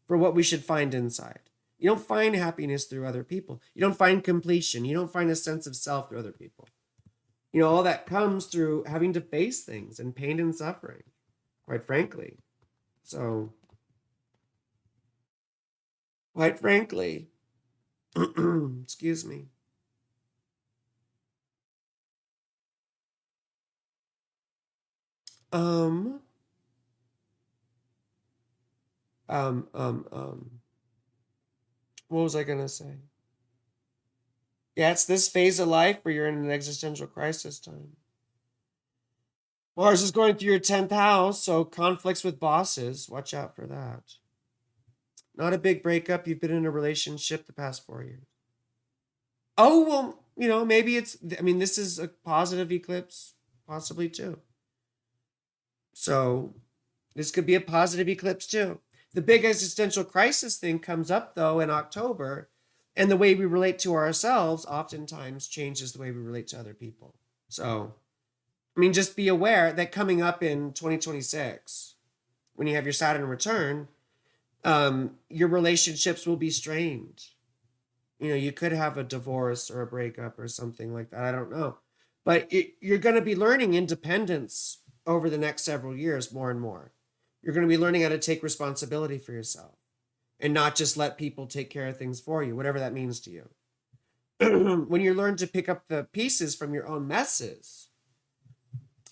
for what we should find inside. You don't find happiness through other people. You don't find completion. You don't find a sense of self through other people. All that comes through having to face things and pain and suffering, quite frankly. So, quite frankly, excuse me. What was I gonna say? Yeah, it's this phase of life where you're in an existential crisis time. Mars is going through your 10th house, so conflicts with bosses. Watch out for that. Not a big breakup. You've been in a relationship the past 4 years. Oh, well, maybe this is a positive eclipse, possibly too. So this could be a positive eclipse too. The big existential crisis thing comes up though in October, and the way we relate to ourselves oftentimes changes the way we relate to other people. So, just be aware that coming up in 2026, when you have your Saturn return, your relationships will be strained. You could have a divorce or a breakup or something like that. I don't know. But you're going to be learning independence over the next several years more and more. You're going to be learning how to take responsibility for yourself and not just let people take care of things for you, whatever that means to you. When you learn to pick up the pieces from your own messes,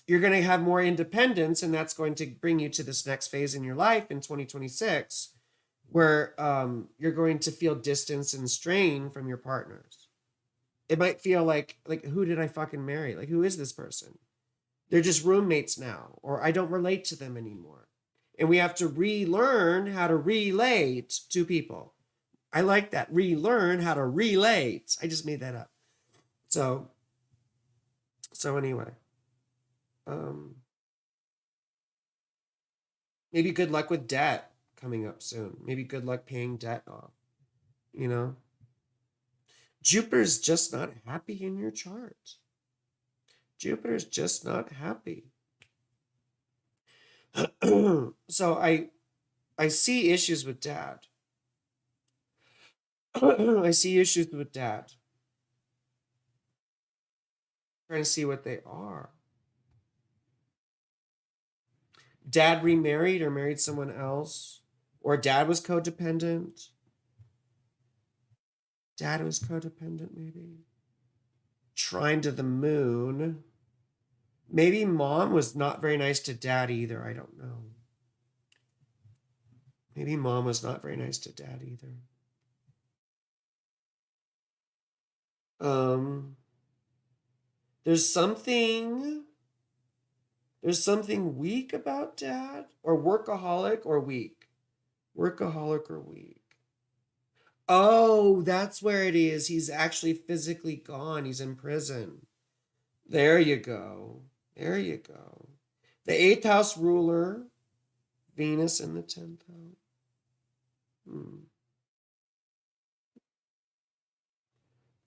you're going to have more independence, and that's going to bring you to this next phase in your life in 2026, where you're going to feel distance and strain from your partners. It might feel like who did I fucking marry? Like, who is this person? They're just roommates now, or I don't relate to them anymore. And we have to relearn how to relate to people. I like that. Relearn how to relate. I just made that up. So anyway, maybe good luck with debt coming up soon. Maybe good luck paying debt off. Jupiter's just not happy in your chart. Jupiter's just not happy. So I see issues with dad. I see issues with dad. Trying to see what they are. Dad remarried or married someone else, or dad was codependent. Dad was codependent, maybe. Trine to the moon. Maybe mom was not very nice to dad either. I don't know. Maybe mom was not very nice to dad either. Um, there's something weak about dad, or workaholic or weak. Workaholic or weak. Oh, that's where it is. He's actually physically gone. He's in prison. There you go. There you go. The 8th house ruler, Venus in the 10th house.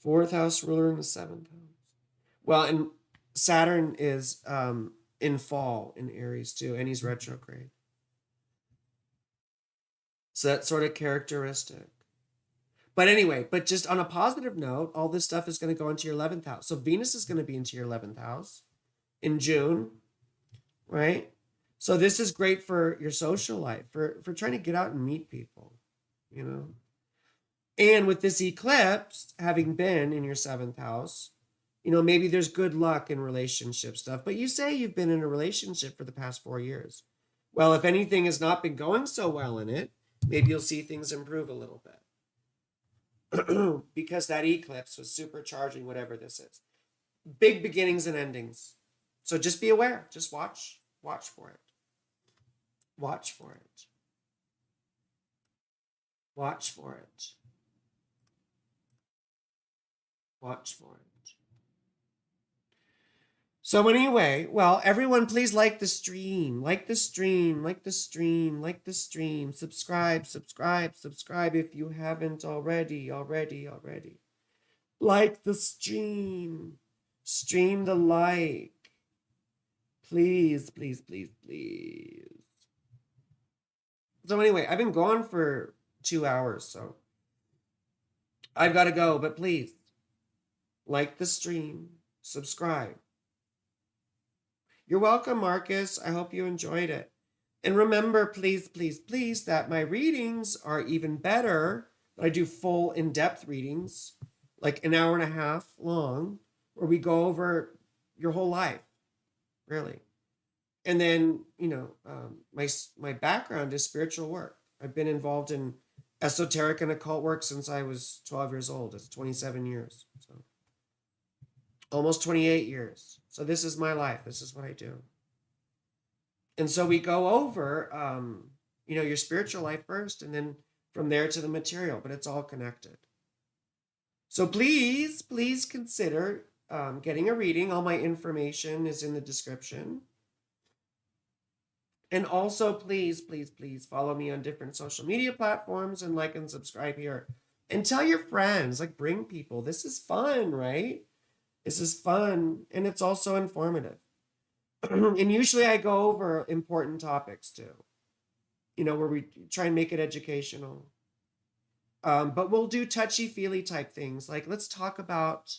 4th house ruler in the 7th house. Well, and Saturn is in fall in Aries too, and he's retrograde. So that's sort of characteristic. But anyway, but just on a positive note, all this stuff is going to go into your 11th house. So Venus is going to be into your 11th house in June, right? So this is great for your social life, for trying to get out and meet people, you know? And with this eclipse having been in your 7th house, you know, maybe there's good luck in relationship stuff, but you say you've been in a relationship for the past 4 years. Well, if anything has not been going so well in it, maybe you'll see things improve a little bit. Because that eclipse was supercharging whatever this is. Big beginnings and endings. So just be aware. Just watch for it. Watch for it. Watch for it. Watch for it. So anyway, well, everyone please like the stream. Like the stream. Like the stream. Like the stream. Subscribe if you haven't already. Like the stream. Stream the like. Please. So anyway, I've been gone for 2 hours, so I've got to go, but please like the stream, subscribe. You're welcome, Marcus. I hope you enjoyed it. And remember, please, that my readings are even better. I do full in-depth readings, like an hour and a half long, where we go over your whole life, really. And then, you know, my background is spiritual work. I've been involved in esoteric and occult work since I was 12 years old. It's 27 years. So almost 28 years. So this is my life. This is what I do. And so we go over, you know, your spiritual life first, and then from there to the material, but it's all connected. So please consider getting a reading. All my information is in the description. And also, please follow me on different social media platforms and like and subscribe here. And tell your friends, like bring people. This is fun, right? This is fun, and it's also informative. And usually I go over important topics too, you know, where we try and make it educational. But we'll do touchy-feely type things. Like, let's talk about,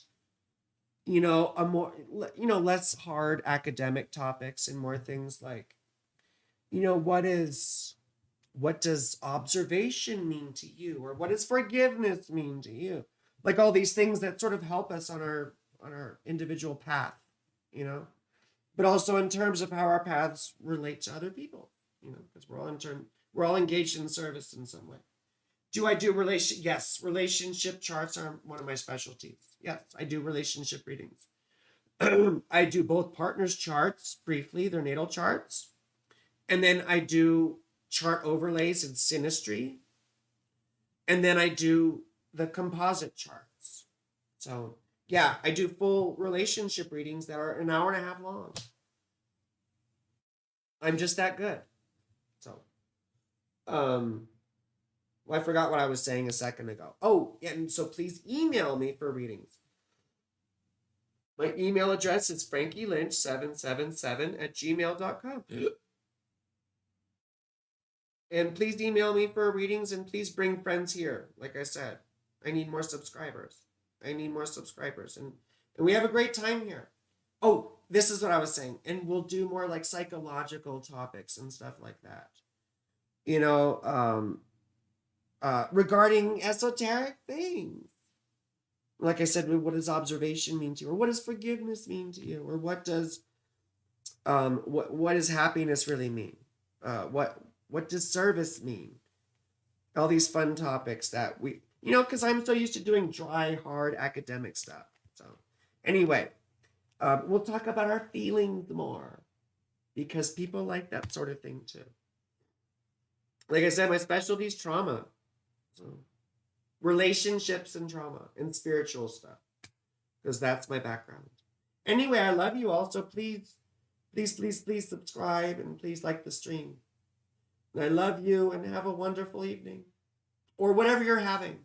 you know, a more, you know, less hard academic topics and more things like, you know, what does observation mean to you? Or what does forgiveness mean to you? Like all these things that sort of help us on our individual path, you know, but also in terms of how our paths relate to other people, you know, because we're all engaged in service in some way. Do I do Yes, relationship charts are one of my specialties. Yes, I do relationship readings. I do both partners charts briefly, their natal charts. And then I do chart overlays in Synastry. And then I do the composite charts. So yeah, I do full relationship readings that are an hour and a half long. I'm just that good. So, well, I forgot what I was saying a second ago. Oh, yeah, and so please email me for readings. My email address is frankielynch777@gmail.com. And please email me for readings, and please bring friends here. Like I said, I need more subscribers. And we have a great time here. Oh, this is what I was saying. And we'll do more like psychological topics and stuff like that. You know, regarding esoteric things. Like I said, what does observation mean to you? Or what does forgiveness mean to you? Or what does what does happiness really mean? What does service mean? All these fun topics that we, you know, because I'm so used to doing dry, hard academic stuff. So anyway, we'll talk about our feelings more because people like that sort of thing too. Like I said, my specialty is trauma. So relationships and trauma and spiritual stuff because that's my background. Anyway, I love you all. So please subscribe and please like the stream. And I love you and have a wonderful evening or whatever you're having.